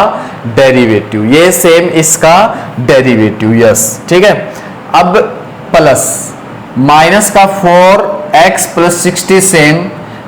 डेरिवेटिव, ये सेम इसका डेरिवेटिव। यस, ठीक है। अब प्लस माइनस का 4x प्लस 60 सेम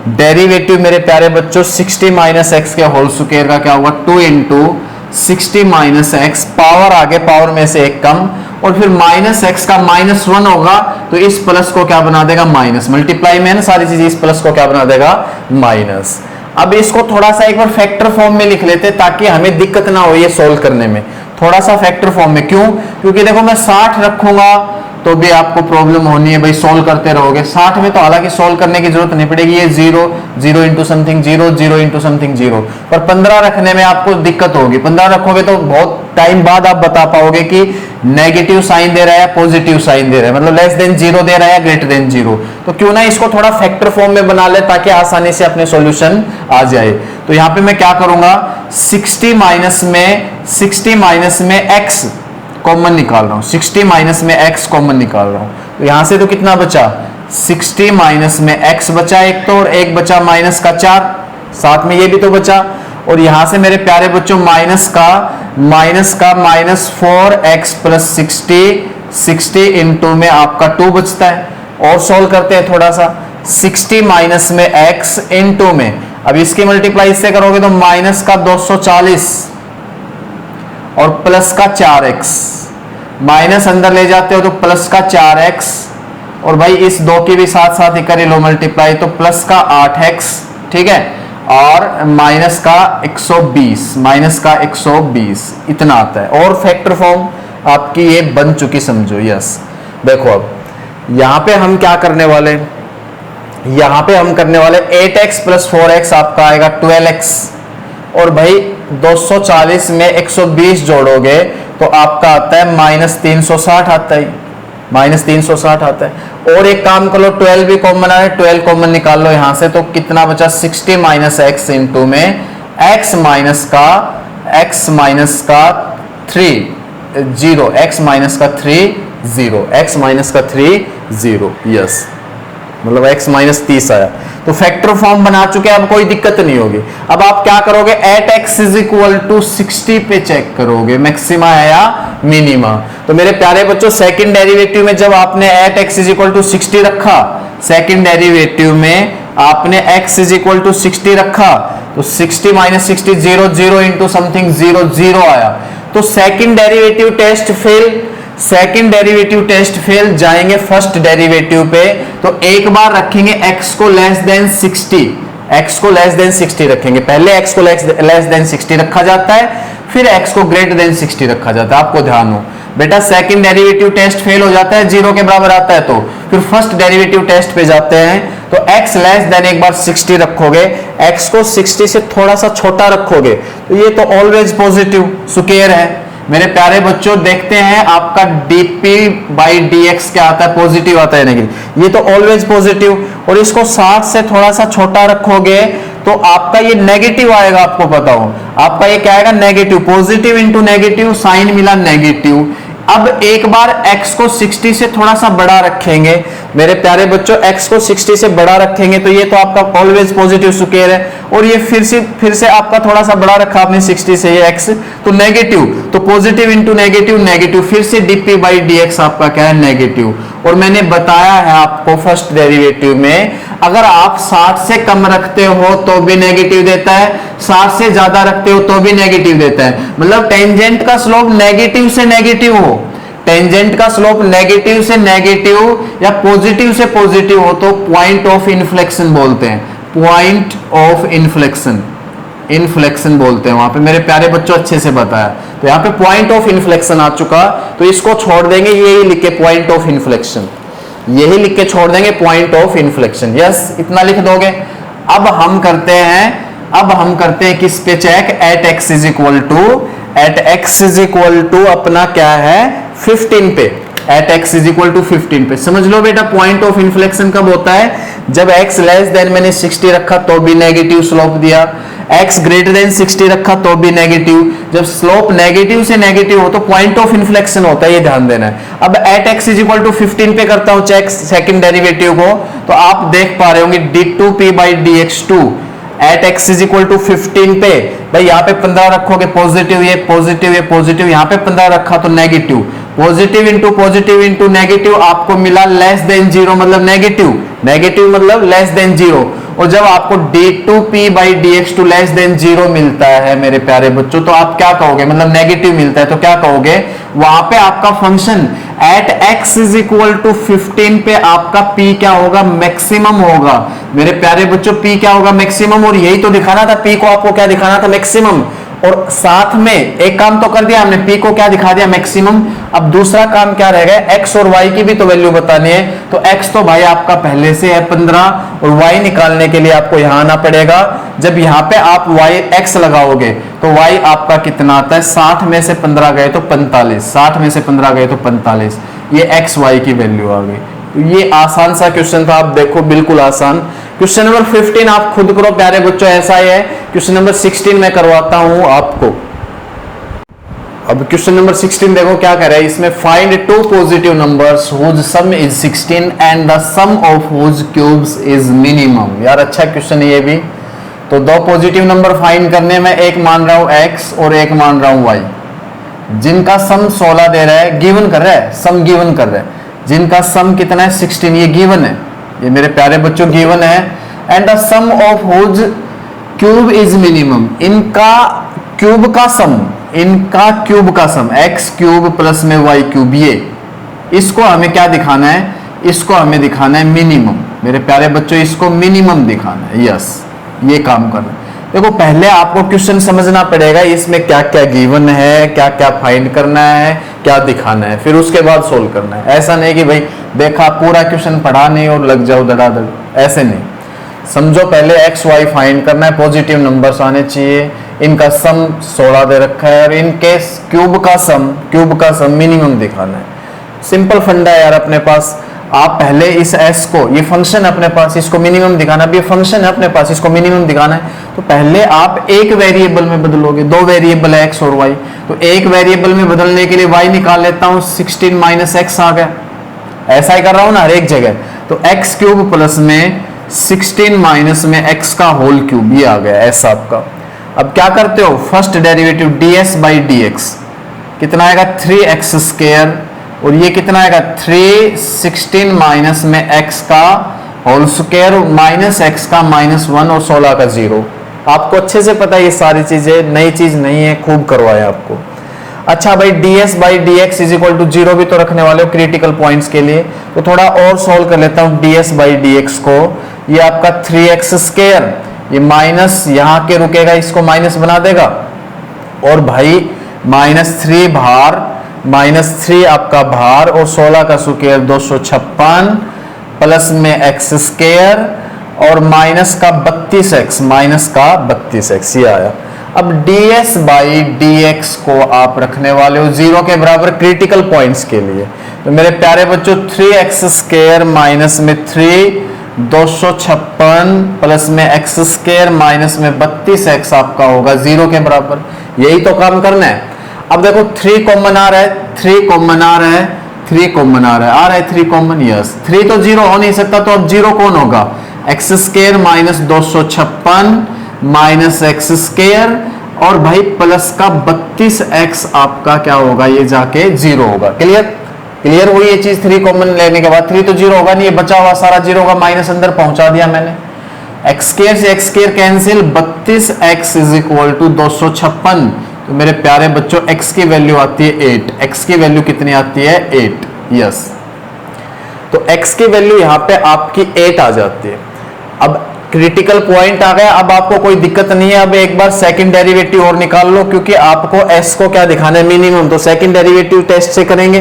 डेरिवेटिव मेरे प्यारे बच्चों 60 माइनस एक्स के होल स्क्वायर का क्या होगा, 2 इंटू 60 माइनस एक्स, पावर आगे पावर में से एक कम, और फिर माइनस एक्स का -1 होगा तो इस प्लस को क्या बना देगा, माइनस। मल्टीप्लाई में है ना सारी चीज, इस प्लस को क्या बना देगा, माइनस। अब इसको थोड़ा सा एक बार फैक्टर फॉर्म में लिख लेते ताकि हमें दिक्कत ना हो ये सोल्व करने में। थोड़ा सा फैक्टर फॉर्म में, क्यों, क्योंकि देखो मैं 60 रखूंगा तो भी आपको प्रॉब्लम होनी है भाई, सोल्व करते रहोगे। 60 में तो हालांकि सोल्व करने की जरूरत नहीं पड़ेगी, ये 0 इंटू समथिंग 0 इंटू समथिंग 0, पर 15 रखने में आपको दिक्कत होगी। 15 रखोगे तो बहुत टाइम बाद आप बता पाओगे कि नेगेटिव साइन दे रहा है, पॉजिटिव साइन दे रहा है, मतलब लेस देन 0 दे रहा है, ग्रेटर देन 0। तो क्यों ना इसको थोड़ा फैक्टर फॉर्म में बना ले ताकि आसानी से अपने सॉल्यूशन आ जाए। तो यहां पे मैं क्या करूंगा, 60 माइनस में x कॉमन निकाल रहा हूं, 60 माइनस में x कॉमन निकाल रहा हूं। तो यहां से तो कितना बचा, 60 माइनस में x बचा एक तो, और एक बचा माइनस का 4, साथ में ये भी तो बचा। और यहां से मेरे प्यारे बच्चों माइनस का -4x प्लस 60 इंटू में आपका 2 बचता है। और सोल्व करते हैं थोड़ा सा, 60 माइनस में x इंटू में, अब इसकी मल्टीप्लाई इससे करोगे तो माइनस का 240 और प्लस का 4x, माइनस अंदर ले जाते हो तो प्लस का 4x, और भाई इस 2 की भी साथ साथ ही कर लो मल्टीप्लाई, तो प्लस का 8x, ठीक है, और माइनस का 120 इतना आता है। और फैक्टर फॉर्म आपकी ये बन चुकी समझो। यस, देखो अब यहां पे हम क्या करने वाले, यहां पे हम करने वाले 8x प्लस 4x आपका आएगा 12x, और भाई 240 में 120 जोड़ोगे तो आपका आता है -360 आता है, -360 आता है। और एक काम कर लो, 12 भी कॉमन आ रहा है, 12 कॉमन निकाल लो यहां से, तो कितना बचा, 60 माइनस एक्स इंटू में x माइनस का 3 0। यस, मतलब x -30 आया। तो फैक्टर फॉर्म बना चुके हैं, अब कोई दिक्कत नहीं होगी। अब आप क्या करोगे, at x is equal to 60 पे चेक करोगे मैक्सिमा है या मिनिमा। तो मेरे प्यारे बच्चों सेकंड डेरिवेटिव में जब आपने at x is equal to 60 रखा, सेकंड डेरिवेटिव में आपने x इज इक्वल टू 60 रखा, तो 60 माइनस 60 0 इंटू समथिंग 0 आया। तो सेकंड डेरिवेटिव टेस्ट फेल, जाएंगे फर्स्ट डेरिवेटिव पे, तो एक बार रखेंगे x को लेस देन 60 रखेंगे। पहले x को लेस देन 60 रखा जाता है, फिर x को ग्रेटर देन 60 रखा जाता है। आपको ध्यान हो बेटा, सेकंड डेरिवेटिव टेस्ट फेल हो जाता है, 0 के बराबर आता है, तो फिर फर्स्ट डेरिवेटिव टेस्ट पे जाते हैं, तो x लेस देन एक बार 60 रखोगे, x को 60 से थोड़ा सा छोटा रखोगे, तो ये तो ऑलवेज पॉजिटिव स्क्वायर है। मेरे प्यारे बच्चों देखते हैं आपका dp बाई dx क्या आता है, पॉजिटिव आता है, नहीं ये तो ऑलवेज पॉजिटिव। और इसको 60 से थोड़ा सा छोटा रखोगे तो आपका ये नेगेटिव आएगा, आपको पता हो आपका ये क्या आएगा negative, positive into negative, sign मिला नेगेटिव। अब एक बार x को 60 से थोड़ा सा बड़ा रखेंगे मेरे प्यारे बच्चों, x को 60 से बड़ा रखेंगे तो ये तो आपका ऑलवेज पॉजिटिव स्क्वायर है, और ये फिर से आपका थोड़ा सा बड़ा रखा आपने 60 से ये x, तो नेगेटिव, तो पॉजिटिव इंटू नेगेटिव नेगेटिव, फिर से dp बाई dx आपका क्या है नेगेटिव। और मैंने बताया है आपको फर्स्ट डेरिवेटिव में, अगर आप 60 से कम रखते हो तो भी नेगेटिव देता है, 60 से ज्यादा रखते हो तो भी नेगेटिव देता है। मतलब टेंजेंट का स्लोप नेगेटिव से नेगेटिव हो, टेंजेंट का स्लोप नेगेटिव से नेगेटिव या पॉजिटिव से पॉजिटिव हो तो पॉइंट ऑफ इन्फ्लेक्शन बोलते हैं, पॉइंट ऑफ इन्फ्लेक्शन, इन्फ्लेक्शन बोलते हैं वहां पे मेरे प्यारे बच्चों, अच्छे से बताया। तो यहाँ पे पॉइंट ऑफ इन्फ्लेक्शन आ चुका, तो इसको छोड़ देंगे, यही लिख के पॉइंट ऑफ इन्फ्लेक्शन, यही लिख के छोड़ देंगे पॉइंट ऑफ इन्फ्लेक्शन। यस, इतना लिख दोगे। अब हम करते हैं किस पे check, at x is equal to अपना क्या है 15 पे, at x is equal to 15 पे। समझ लो बेटा पॉइंट ऑफ इन्फ्लेक्शन कब होता है, जब x लेस देन मैंने 60 रखा तो भी नेगेटिव स्लोप दिया, x ग्रेटर देन 60 रखा तो भी नेगेटिव। जब स्लोप नेगेटिव से नेगेटिव हो तो पॉइंट ऑफ इन्फ्लेक्शन होता है, ये ध्यान देना है। अब at x is equal to 15 पे करता हूं चेक सेकंड डेरिवेटिव को, तो आप देख पा रहे होंगे d2p by dx2 at x is equal to 15 पे, भाई यहाँ पे 15 रखोगे पॉजिटिव, ये पॉजिटिव, ये पॉजिटिव, यहाँ पे 15 रखा तो नेगेटिव, पॉजिटिव इंटू नेगेटिव आपको मिला लेस देन जीरो, मतलब नेगेटिव, नेगेटिव मतलब लेस देन जीरो। और जब आपको d2p by dx2 less than zero मिलता है मेरे प्यारे बच्चों, तो आप क्या कहोगे, मतलब नेगेटिव मिलता है तो क्या कहोगे, वहां पे आपका function at x is equal to 15 पे आपका p क्या होगा, मैक्सिमम होगा मेरे प्यारे बच्चों, p क्या होगा मैक्सिमम। और यही तो दिखाना था, p को आपको क्या दिखाना था मैक्सिमम, और साथ में एक काम तो कर दिया हमने, p को क्या दिखा दिया मैक्सिमम। अब दूसरा काम क्या रह गया, x और y की भी तो वैल्यू बतानी है, तो x तो भाई आपका पहले से है 15, और y निकालने के लिए आपको यहां आना पड़ेगा। जब यहां पे आप x लगाओगे तो y आपका कितना आता है, 60 में से 15 गए तो 45, 60 में से 15 गए तो 45, ये x y की वैल्यू आ गई। ये आसान सा क्वेश्चन था, आप देखो बिल्कुल आसान। क्वेश्चन नंबर 15 आप खुद करो प्यारे बच्चों, ऐसा ही है। क्वेश्चन नंबर 16 मैं करवाता हूं आपको। अब क्वेश्चन नंबर 16 देखो क्या कह रहा है इसमें, find two positive numbers whose sum is 16 and the sum of whose cubes is minimum. यार अच्छा क्वेश्चन है ये भी। तो दो पॉजिटिव नंबर फाइंड करने में, एक मान रहा हूं x और एक मान रहा हूं y, जिनका सम 16 दे रहा है, गिवन कर रहा है, सम गिवन कर रहा है, जिनका सम कितना है 16, ये गिवन है, ये मेरे प्यारे बच्चों गिवन है। And the sum of whose cube is minimum, इनका क्यूब का सम, इनका क्यूब का सम x क्यूब प्लस में y क्यूब, ये इसको हमें क्या दिखाना है, इसको हमें दिखाना है मिनिमम मेरे प्यारे बच्चों, इसको मिनिमम दिखाना है। यस, ये काम करना है। देखो पहले आपको क्वेश्चन समझना पड़ेगा, इसमें क्या क्या गिवन है, क्या क्या फाइंड करना है, क्या दिखाना है, फिर उसके बाद सोल्व करना है। ऐसा नहीं कि भाई देखा पूरा क्वेश्चन पढ़ा नहीं और लग जाओ धड़ाधड़, ऐसे नहीं। समझो पहले x y फाइंड करना है, पॉजिटिव नंबर्स आने चाहिए, इनका सम 16 दे रखा है, और इनके क्यूब का सम मिनिमम दिखाना है। सिंपल फंडा है यार अपने पास। आप पहले इस s को, ये फंक्शन अपने पास, इसको मिनिमम दिखाना, अब ये फंक्शन है अपने पास, इसको मिनिमम दिखाना है, तो पहले आप एक वेरिएबल में बदलोगे, दो वेरिएबल है x और y, तो एक वेरिएबल में बदलने के लिए y निकाल लेता हूं, 16 माइनस x आ गया, ऐसा ही कर रहा हूं ना हर एक जगह। तो x क्यूब प्लस में 16 माइनस में x का होल क्यूब, ये आ गया s आपका। अब क्या करते हो, first derivative ds by dx कितना आएगा 3x स्क्वायर, और ये कितना आएगा 3, 16 माइनस में x का होल स्क्वायर माइनस x का -1 और 16 का 0। आपको अच्छे से पता है ये सारी चीजें, नई चीज नहीं है, खूब करवाया आपको। अच्छा भाई ds by dx is equal to 0 भी तो रखने वाले हो क्रिटिकल पॉइंट्स के लिए, तो थोड़ा और सोल्व कर लेता हूं ds बाई dx को। ये आपका 3x स्क्वायर, ये माइनस यहाँ के रुकेगा, इसको माइनस बना देगा, और भाई -3 भार, -3 आपका भार, और 16 का स्क्वायर 256 प्लस में x स्क्वायर, और माइनस का 32x, ये आया। अब ds बाई dx को आप रखने वाले हो 0 के बराबर क्रिटिकल पॉइंट्स के लिए, तो मेरे प्यारे बच्चों 3x स्क्वायर माइनस में 3 256 प्लस में एक्स स्क्वायर माइनस में 32x आपका होगा 0 के बराबर। यही तो काम करना है। अब देखो 3 कॉमन आ रहा है, 3 कॉमन आ रहा है, 3 कॉमन आ रहा है 3 कॉमन, यस 3 तो 0 हो नहीं सकता, तो अब 0 कौन होगा? X square minus 256 minus x square और भाई प्लस का 32x आपका क्या होगा? ये जाके 0 होगा। क्लियर? क्लियर हुई ये चीज? 3 कॉमन लेने के बाद 3 तो 0 होगा नहीं, ये बचा हुआ सारा 0 होगा, माइनस अंदर पहुंचा दिया मैंने। एक्स स्क्वायर से x square cancel, 32x is equal to 256। तो मेरे प्यारे बच्चों x की वैल्यू आती है 8। x की वैल्यू कितनी आती है? 8। यस, तो x की वैल्यू यहां पे आपकी 8 आ जाती है। अब क्रिटिकल पॉइंट आ गया, अब आपको कोई दिक्कत नहीं है। अब एक बार सेकंड डेरिवेटिव और निकाल लो, क्योंकि आपको s को क्या दिखाना है? मिनिमम। तो सेकंड डेरिवेटिव टेस्ट से करेंगे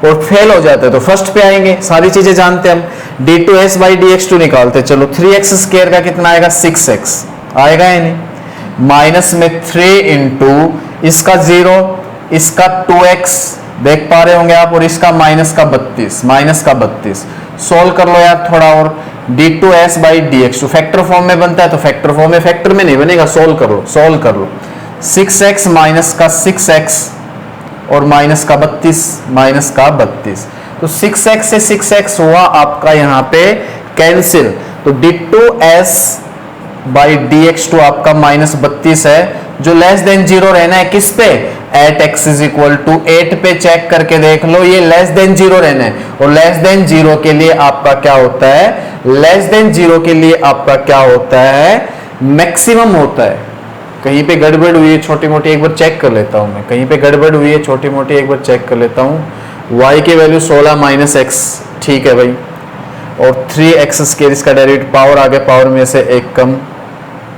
और फेल हो जाते हैं तो फर्स्ट पे आएंगे। सारी चीजें जानते हैं हम। d2s बाई dx2 निकालते, चलो 3x स्क्वायर का कितना आएगा? 6x आएगा या नहीं? माइनस में 3 इंटू इसका 0, इसका 2x देख पा रहे होंगे आप, और इसका माइनस का 32 सोल्व कर लो यार थोड़ा और। d2s by dx2 factor form में बनता है तो फैक्टर फॉर्म में, फैक्टर में नहीं बनेगा। सोल्व कर लो 6x माइनस का 6x और माइनस का 32 तो 6x से 6x हुआ आपका यहां पे कैंसिल। तो d2s बाई dx2 आपका -32 है, जो लेस देन 0 रहना है किस पे? At x is equal to 8 पे चेक करके देख लो, ये लेस देन 0 रहना है। और लेस देन 0 के लिए आपका क्या होता है? लेस देन 0 के लिए आपका क्या होता है? मैक्सिमम होता है। कहीं पे गड़बड़ हुई है छोटी मोटी, एक बार चेक कर लेता हूं मैं। कहीं पे गड़बड़ हुई है छोटी मोटी, एक बार चेक कर लेता हूं। y की वैल्यू 16 माइनस एक्स, ठीक है भाई, और 3x स्क्वायर इसका डेरिवेटिव, पावर आ गया, पावर में से एक कम,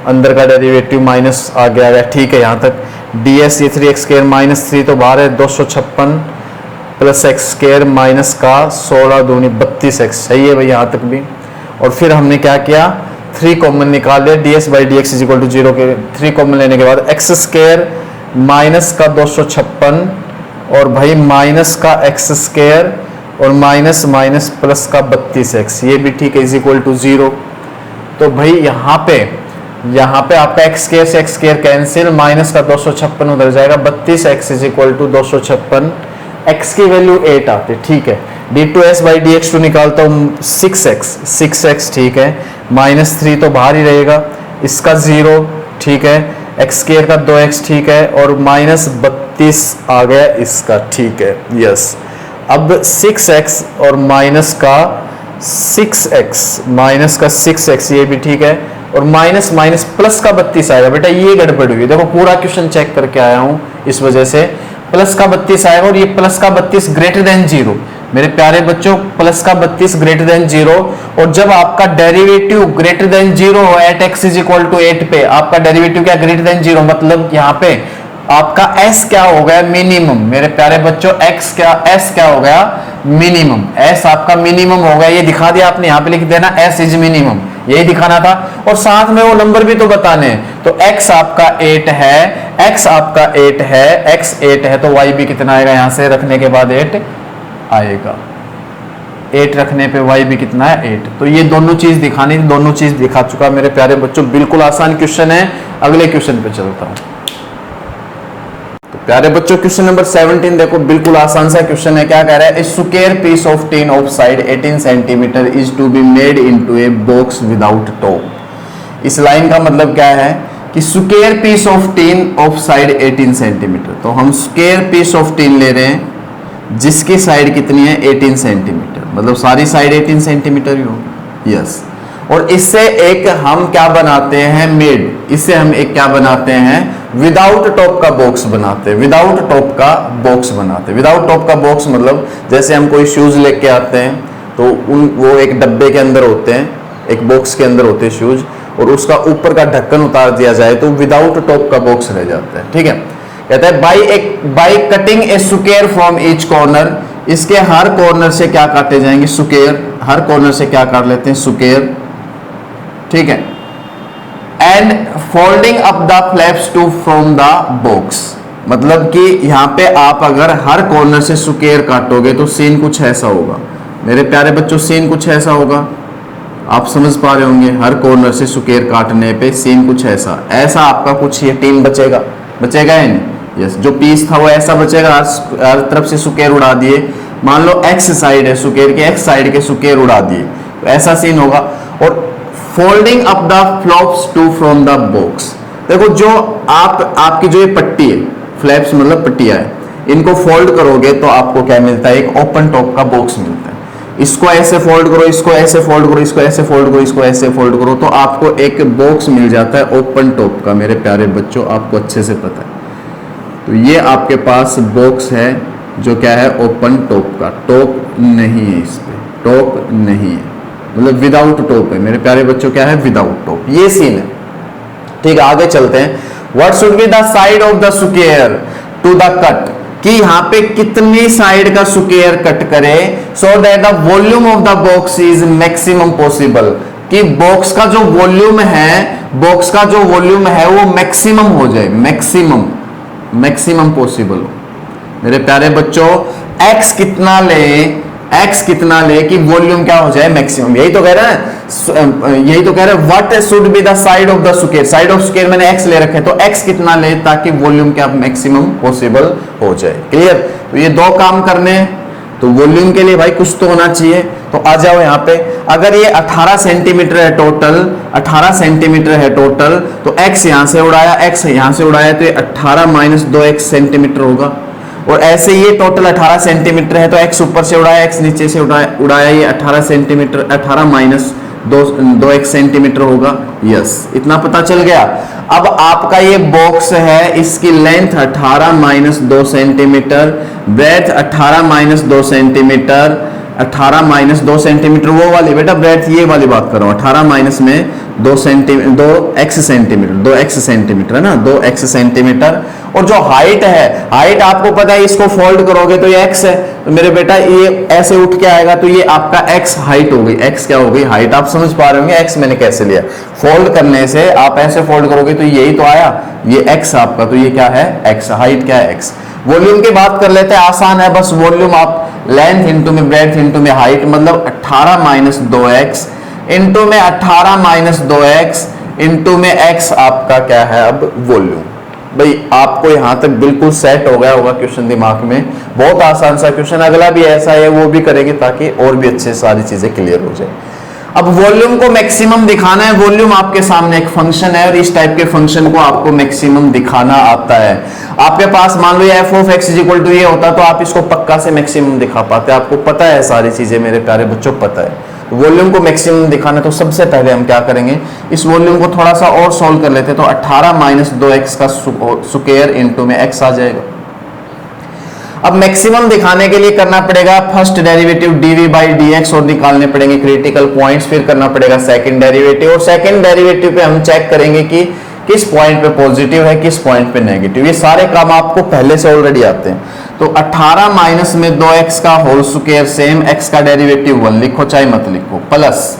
अंदर का डेरिवेटिव माइनस आ गया, ठीक है यहाँ तक। ds ये 3x स्क्वायर माइनस 3 तो बाहर है, 256 प्लस एक्स स्क्वायर माइनस का 16 दूनी 32x, सही है भाई यहाँ तक भी। और फिर हमने क्या किया? 3 कॉमन निकाल लिया, ds by dx is equal to 0 के 3 कॉमन लेने के बाद एक्स स्क्वायर माइनस का 256 और भाई माइनस का एक्स स्क्वायर और माइनस माइनस प्लस का 32x, ये भी ठीक है, इज इक्वल टू 0। तो भाई यहाँ पे आपका एक्स स्क्वायर से एक्स स्क्वायर कैंसिल, माइनस का 256 उधर जाएगा, 32x is equal to 256, x की वैल्यू 8 आती है, ठीक है। d2s बाई dx2 निकालता हूँ 6x, ठीक है, -3 तो बाहर ही रहेगा, इसका 0, ठीक है, एक्स स्क्वायर का 2x, ठीक है, और -32 आ गया इसका, ठीक है, यस। अब 6x और माइनस का 6x, ये भी ठीक है, और माइनस माइनस प्लस का 32 आएगा। बेटा ये गड़बड़ हुई, देखो पूरा क्वेश्चन चेक करके आया हूं, इस वजह से प्लस का 32 आएगा, और ये प्लस का 32 ग्रेटर देन 0। मेरे प्यारे बच्चों, प्लस का 32 ग्रेटर देन 0, और जब आपका डेरिवेटिव ग्रेटर देन 0 हो at x is equal to 8 पे, आपका डेरिवेटिव क्या? ग्रेटर देन 0, मतलब यहाँ पे आपका s क्या हो गया? मिनिमम। मेरे प्यारे बच्चों s क्या हो गया? मिनिमम। s आपका मिनिमम हो गया, ये दिखा दिया आपने, यहाँ पे लिख देना s इज मिनिमम, यही दिखाना था, और साथ में वो नंबर भी तो बताने हैं। तो x आपका 8 है, x आपका 8 है, x 8 है, तो y भी कितना आएगा? यहाँ से रखने के बाद 8 आएगा, 8 रखने पे y भी कितना है? 8। तो ये दोनों चीज दिखानी, दोनों चीज दिखा चुका मेरे प्यारे बच्चों, बिल्कुल आसान क्वेश्चन है। अगले क्वेश्चन पे चलता हूं। तो प्यारे बच्चों क्वेश्चन नंबर 17 देखो, बिल्कुल आसान सा क्वेश्चन है। क्या कह रहा है? A square piece of tin of side 18 centimetre is to be made into a box without top. इस लाइन का मतलब क्या है कि square piece of tin of side 18 centimetre. तो हम स्क्वायर पीस ऑफ टिन ले रहे हैं जिसकी साइड कितनी है? 18 सेंटीमीटर, मतलब सारी साइड 18 सेंटीमीटर ही होगी, यस। और इससे एक हम क्या बनाते हैं? मेड। इससे हम एक क्या बनाते हैं? विदाउट टॉप का बॉक्स बनाते हैं, विदाउट टॉप का बॉक्स बनाते हैं। विदाउट टॉप का बॉक्स मतलब जैसे हम कोई शूज लेके आते हैं तो वो एक डब्बे के अंदर होते हैं, एक बॉक्स के अंदर होते हैं शूज, और उसका ऊपर का ढक्कन उतार दिया जाए तो विदाउट टॉप का बॉक्स रह जाता है, ठीक है। कहता है by cutting A square from each corner, इसके हर कॉर्नर से क्या काटे जाएंगे? स्क्वायर। हर कॉर्नर से क्या काट लेते हैं? स्क्वायर, ठीक है। And folding up the flaps to from the box, मतलब कि यहां पे आप अगर हर कॉर्नर से स्क्वायर काटोगे तो सीन कुछ ऐसा होगा। मेरे प्यारे बच्चों, सीन कुछ ऐसा होगा, आप समझ पा रहे होंगे, हर कॉर्नर से स्क्वायर काटने पे सीन कुछ ऐसा ऐसा आपका कुछ ये टीम बचेगा, बचेगा या नहीं? यस, जो पीस था वो ऐसा बचेगा, हर तरफ से स्क्वायर उड़ा दिए। मान लो एक्स साइड है स्क्वायर के, एक्स साइड के स्क्वायर उड़ा दिए, तो ऐसा सीन होगा। और folding up the flaps to from the box, देखो जो आपकी जो ये पट्टी है, फ्लैप्स मतलब पट्टियां है, इनको फोल्ड करोगे तो आपको क्या मिलता है? एक ओपन टॉप का बॉक्स मिलता है। इसको ऐसे फोल्ड करो, इसको ऐसे फोल्ड करो, इसको ऐसे फोल्ड करो, इसको ऐसे फोल्ड करो, तो आपको एक बॉक्स मिल जाता है ओपन टॉप का। मेरे प्यारे बच्चों, आपको अच्छे से पता है। तो ये आपके पास बॉक्स है जो क्या है? ओपन टॉप का। टॉप नहीं है, इस पे टॉप नहीं है, मतलब विदाउट टॉप है मेरे प्यारे बच्चों। क्या है? Without top. ये सीन है। ठीक है, आगे चलते हैं। What should be the side of the square to the cut, कि यहाँ पे कितनी साइड का स्क्वायर कट करे so that the volume of the box is maximum possible, कि बॉक्स का जो वॉल्यूम है, बॉक्स का जो वॉल्यूम है वो मैक्सिमम हो जाए, मैक्सिमम, मैक्सिमम पॉसिबल हो। मेरे प्यारे बच्चों, x कितना ले, x कितना ले कि वॉल्यूम क्या हो जाए? मैक्सिमम। यही तो कह रहा है, यही तो कह रहा है what should be the side of the square. Side of square मैंने x ले रखे, तो x कितना ले ताकि वॉल्यूम क्या मैक्सिमम पॉसिबल हो जाए। क्लियर? तो ये दो काम करने हैं, तो वॉल्यूम के लिए भाई कुछ तो होना चाहिए। तो आ जाओ यहाँ पे, अगर ये 18 सेंटीमीटर है टोटल, 18 सेंटीमीटर है टोटल, तो x यहाँ से उड़ाया, x यहाँ से उड़ाया, तो ये 18 माइनस 2x सेंटीमीटर होगा। और ऐसे ये टोटल 18 सेंटीमीटर है, तो x ऊपर से उड़ाया, x नीचे से उड़ाया, ये 18 सेंटीमीटर, 18 माइनस 2x सेंटीमीटर होगा। यस, इतना पता चल गया। अब आपका ये बॉक्स है, इसकी length 18 minus 2 centimetre, breadth 18 minus 2 centimetre, 18 minus 2 centimetre वो वाली, बेटा ब्रेथ ये वाली बात कर रहा हूँ। 18 माइनस में 2 centimetre, 2x centimetre, 2x centimetre है ना, 2x सेंटीमीटर। और जो हाइट है, हाइट आपको पता है, इसको फोल्ड करोगे तो ये x है, तो मेरे बेटा ये ऐसे उठ के आएगा, तो ये आपका x हाइट हो गई। x क्या हो गई? हाइट। आप समझ पा रहे होंगे x मैंने कैसे लिया। फोल्ड करने से आप ऐसे फोल्ड करोगे तो यही तो आया, ये x आपका, तो ये क्या है? x। हाइट क्या है? x। वॉल्यूम की बात कर लेते हैं, आसान है, बस वॉल्यूम आप लेंथ इंटू में ब्रेथ इंटू में हाइट, मतलब 18 माइनस 2x इंटू में 18 माइनस 2x इंटू में x आपका क्या है? अब वॉल्यूम। भाई आपको यहां तक बिल्कुल सेट हो गया होगा क्वेश्चन दिमाग में। बहुत आसान सा क्वेश्चन, अगला भी ऐसा है, वो भी करेंगे ताकि और भी अच्छे सारी चीजें क्लियर हो जाए। अब वॉल्यूम को मैक्सिमम दिखाना है। वॉल्यूम आपके सामने एक फंक्शन है, और इस टाइप के फंक्शन को आपको मैक्सिमम दिखाना आता है। आपके पास मान लो ये f of x equal to ये होता, तो आप इसको पक्का से मैक्सिमम दिखा पाते। आपको पता है सारी चीजें, मेरे प्यारे बच्चों, पता है। वॉल्यूम को मैक्सिमम दिखाना, तो सबसे पहले हम क्या करेंगे, इस वॉल्यूम को थोड़ा सा और सॉल्व कर लेते हैं। तो 18 माइनस 2x का स्क्वायर इंटू में x आ जाएगा। अब मैक्सिमम दिखाने के लिए करना पड़ेगा first derivative dv by dx, और निकालने पड़ेंगे क्रिटिकल पॉइंट्स, फिर करना पड़ेगा सेकंड डेरिवेटिव, और सेकंड डेरिवेटिव पे हम चेक करेंगे कि किस पॉइंट पे पॉजिटिव है, किस पॉइंट पे नेगेटिव। ये सारे काम आपको पहले से ऑलरेडी आते हैं। तो 18 माइनस में 2x का होल स्क्वायर सेम, x का डेरिवेटिव 1 लिखो चाहे मत लिखो, plus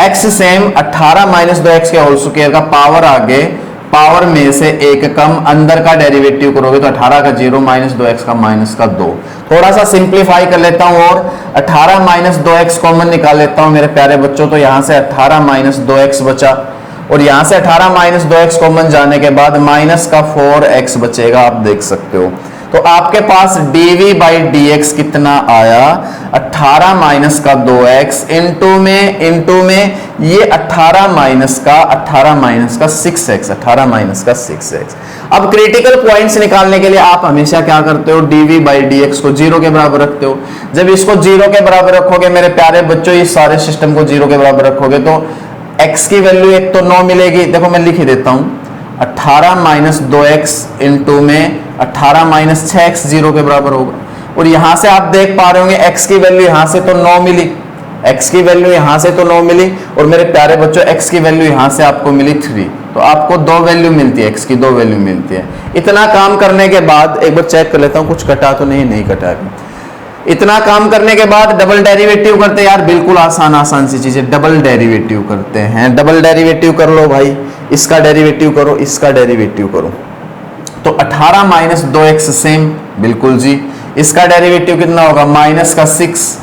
x same 18 minus 2x के होल स्क्वायर का पावर आगे, पावर में से एक कम, अंदर का डेरिवेटिव करोगे तो 18 का 0 माइनस 2x का माइनस का 2। थोड़ा सा सिंप्लीफाई कर लेता हूं, और 18 माइनस 2x कॉमन निकाल लेता हूं मेरे प्यारे बच्चों। तो यहां से 18 माइनस 2x बचा, और यहां से 18 माइनस 2x कॉमन जाने के बाद माइनस का 4x बचेगा, आप देख सकते हो। तो आपके पास dv बाई dx कितना आया? 18 माइनस का 2x इंटू में ये 18 माइनस का 6x, 18 माइनस का 6x। अब क्रिटिकल पॉइंट्स निकालने के लिए आप हमेशा क्या करते हो? dv बाई dx को 0 के बराबर रखते हो। जब इसको 0 के बराबर रखोगे मेरे प्यारे बच्चों, इस सारे सिस्टम को 0 के बराबर रखोगे तो x की वैल्यू एक तो 9 मिलेगी। देखो मैं लिख ही देता हूं, 18 माइनस 2x इंटू में 18 माइनस 6x 0 के बराबर होगा। और यहां से आप देख पा रहे होंगे x की वैल्यू यहां से तो 9 मिली, x की वैल्यू यहां से तो 9 मिली, और मेरे प्यारे बच्चों x की वैल्यू यहां से आपको मिली 3। तो आपको 2 वैल्यू मिलती है, x की 2 वैल्यू मिलती है। इतना काम करने के बाद एक बार चेक कर लेता हूं कुछ कटा तो नहीं कटा है। इतना काम करने के बाद डबल डेरिवेटिव करते हैं यार, बिल्कुल आसान सी चीजें। डबल डेरिवेटिव करते हैं, डबल डेरिवेटिव कर लो भाई, इसका डेरिवेटिव करो, इसका डेरिवेटिव करो। तो 18 माइनस 2x सेम, बिल्कुल जी। इसका डेरिवेटिव कितना होगा? माइनस का 6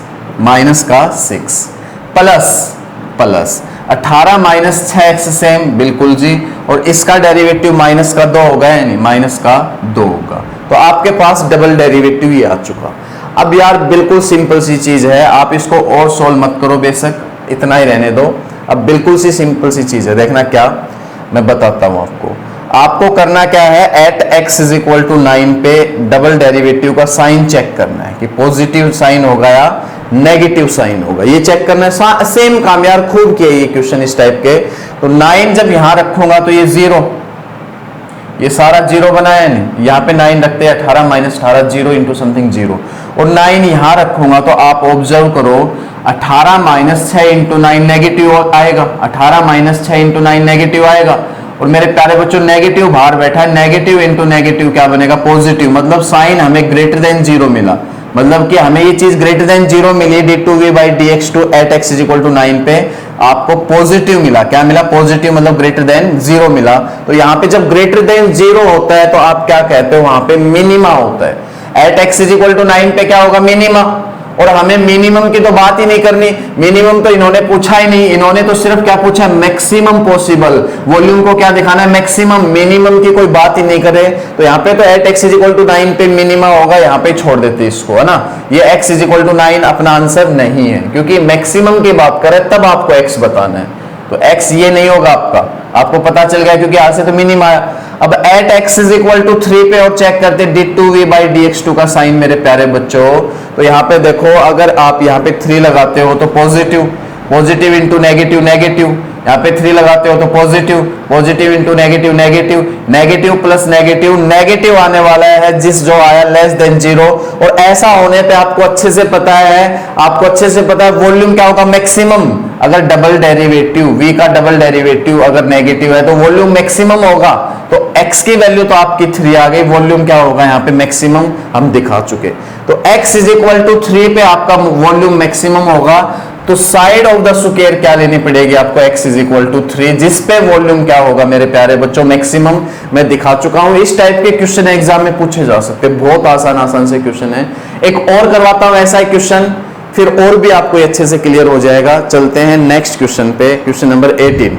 plus plus 18 minus 6x same, बिल्कुल जी। और इसका डेरिवेटिव माइनस का 2 होगा या नहीं, माइनस का 2 होगा। तो आपके पास डबल डेरिवेटिव ही आ चुका। अब यार बिल्कुल सिंपल सी चीज है, आप इसको और सोल्व मत करो, बेशक इतना ही रहने दो। अब बिल्कुल सी सिंपल सी चीज है, देखना क्या मैं बताता हूं आपको। आपको करना क्या है, at x is equal to 9 पे डबल डेरिवेटिव का साइन चेक करना है कि पॉजिटिव साइन होगा या नेगेटिव साइन होगा, ये चेक करना है। सेम काम यार खूब किया ये क्वेश्चन इस टाइप के। तो 9 जब यहां रखूंगा तो ये 0, ये सारा 0 बनाया नहीं, यहाँ पे 9 रखते हैं, 18 माइनस 18 0 इंटू समथिंग 0, और 9 यहां रखूंगा तो आप ऑब्जर्व करो 18 माइनस 6 इंटू 9 नेगेटिव आएगा, 18 माइनस 6 इंटू 9 नेगेटिव आएगा। और मेरे प्यारे बच्चों नेगेटिव बाहर बैठा है, नेगेटिव इंटू नेगेटिव क्या बनेगा, पॉजिटिव। मतलब साइन हमें ग्रेटर देन 0 मिला, मतलब कि हमें ये चीज ग्रेटर देन 0 मिली, d2v by dx2 at x is equal to 9 पे आपको पॉजिटिव मिला। क्या मिला, पॉजिटिव, मतलब ग्रेटर देन 0 मिला। तो यहाँ पे जब ग्रेटर देन 0 होता है तो आप क्या कहते हो, वहां पे मिनिमा होता है। At x is equal to 9 पे क्या होगा, मिनिमा। और हमें मिनिमम की तो बात ही नहीं करनी, मिनिमम तो इन्होंने पूछा ही नहीं, इन्होंने तो सिर्फ क्या पूछा, मैक्सिमम पॉसिबल वॉल्यूम को क्या दिखाना है, मैक्सिमम। मिनिमम की कोई बात ही नहीं करे। तो यहाँ पे तो at x is equal to 9 पे मिनिमा होगा, यहाँ पे छोड़ देते इसको, है ना। ये x इज इक्वल टू 9 अपना आंसर नहीं है, क्योंकि मैक्सिमम की बात करें तब आपको x बताना है। तो x ये नहीं होगा आपका, आपको पता चल गया क्योंकि यहां से तो मिनिमा आया। अब at x is equal to 3 पे और चेक करते d2v बाई dx2 का साइन मेरे प्यारे बच्चों। तो यहाँ पे देखो, अगर आप यहाँ पे 3 लगाते हो तो positive, positive into negative negative, यहाँ पे 3 लगाते हो तो positive, positive into negative negative, negative plus negative, negative आने वाला है जिस जो आया लेस देन 0। और ऐसा होने पे आपको अच्छे से पता है, आपको अच्छे से पता है वॉल्यूम क्या होगा, मैक्सिमम। अगर डबल डेरिवेटिव v का डबल डेरिवेटिव अगर नेगेटिव है तो वॉल्यूम मैक्सिमम होगा। तो x की वैल्यू तो आपकी 3 आ गई, वॉल्यूम क्या होगा यहाँ पे, मैक्सिमम हम दिखा चुके। तो x इज इक्वल टू 3 पे आपका वॉल्यूम मैक्सिमम होगा। तो साइड ऑफ द स्क्वायर क्या लेनी पड़ेगी आपको, x इज इक्वल टू 3, जिस पे वॉल्यूम क्या होगा मेरे प्यारे बच्चों, मैक्सिमम। मैं दिखा चुका हूं। इस टाइप के क्वेश्चन एग्जाम में पूछे जा सकते, बहुत आसान आसान से क्वेश्चन है। एक और करवाता हूं ऐसा क्वेश्चन, फिर और भी आपको अच्छे से क्लियर हो जाएगा। चलते हैं नेक्स्ट क्वेश्चन पे, क्वेश्चन नंबर 18।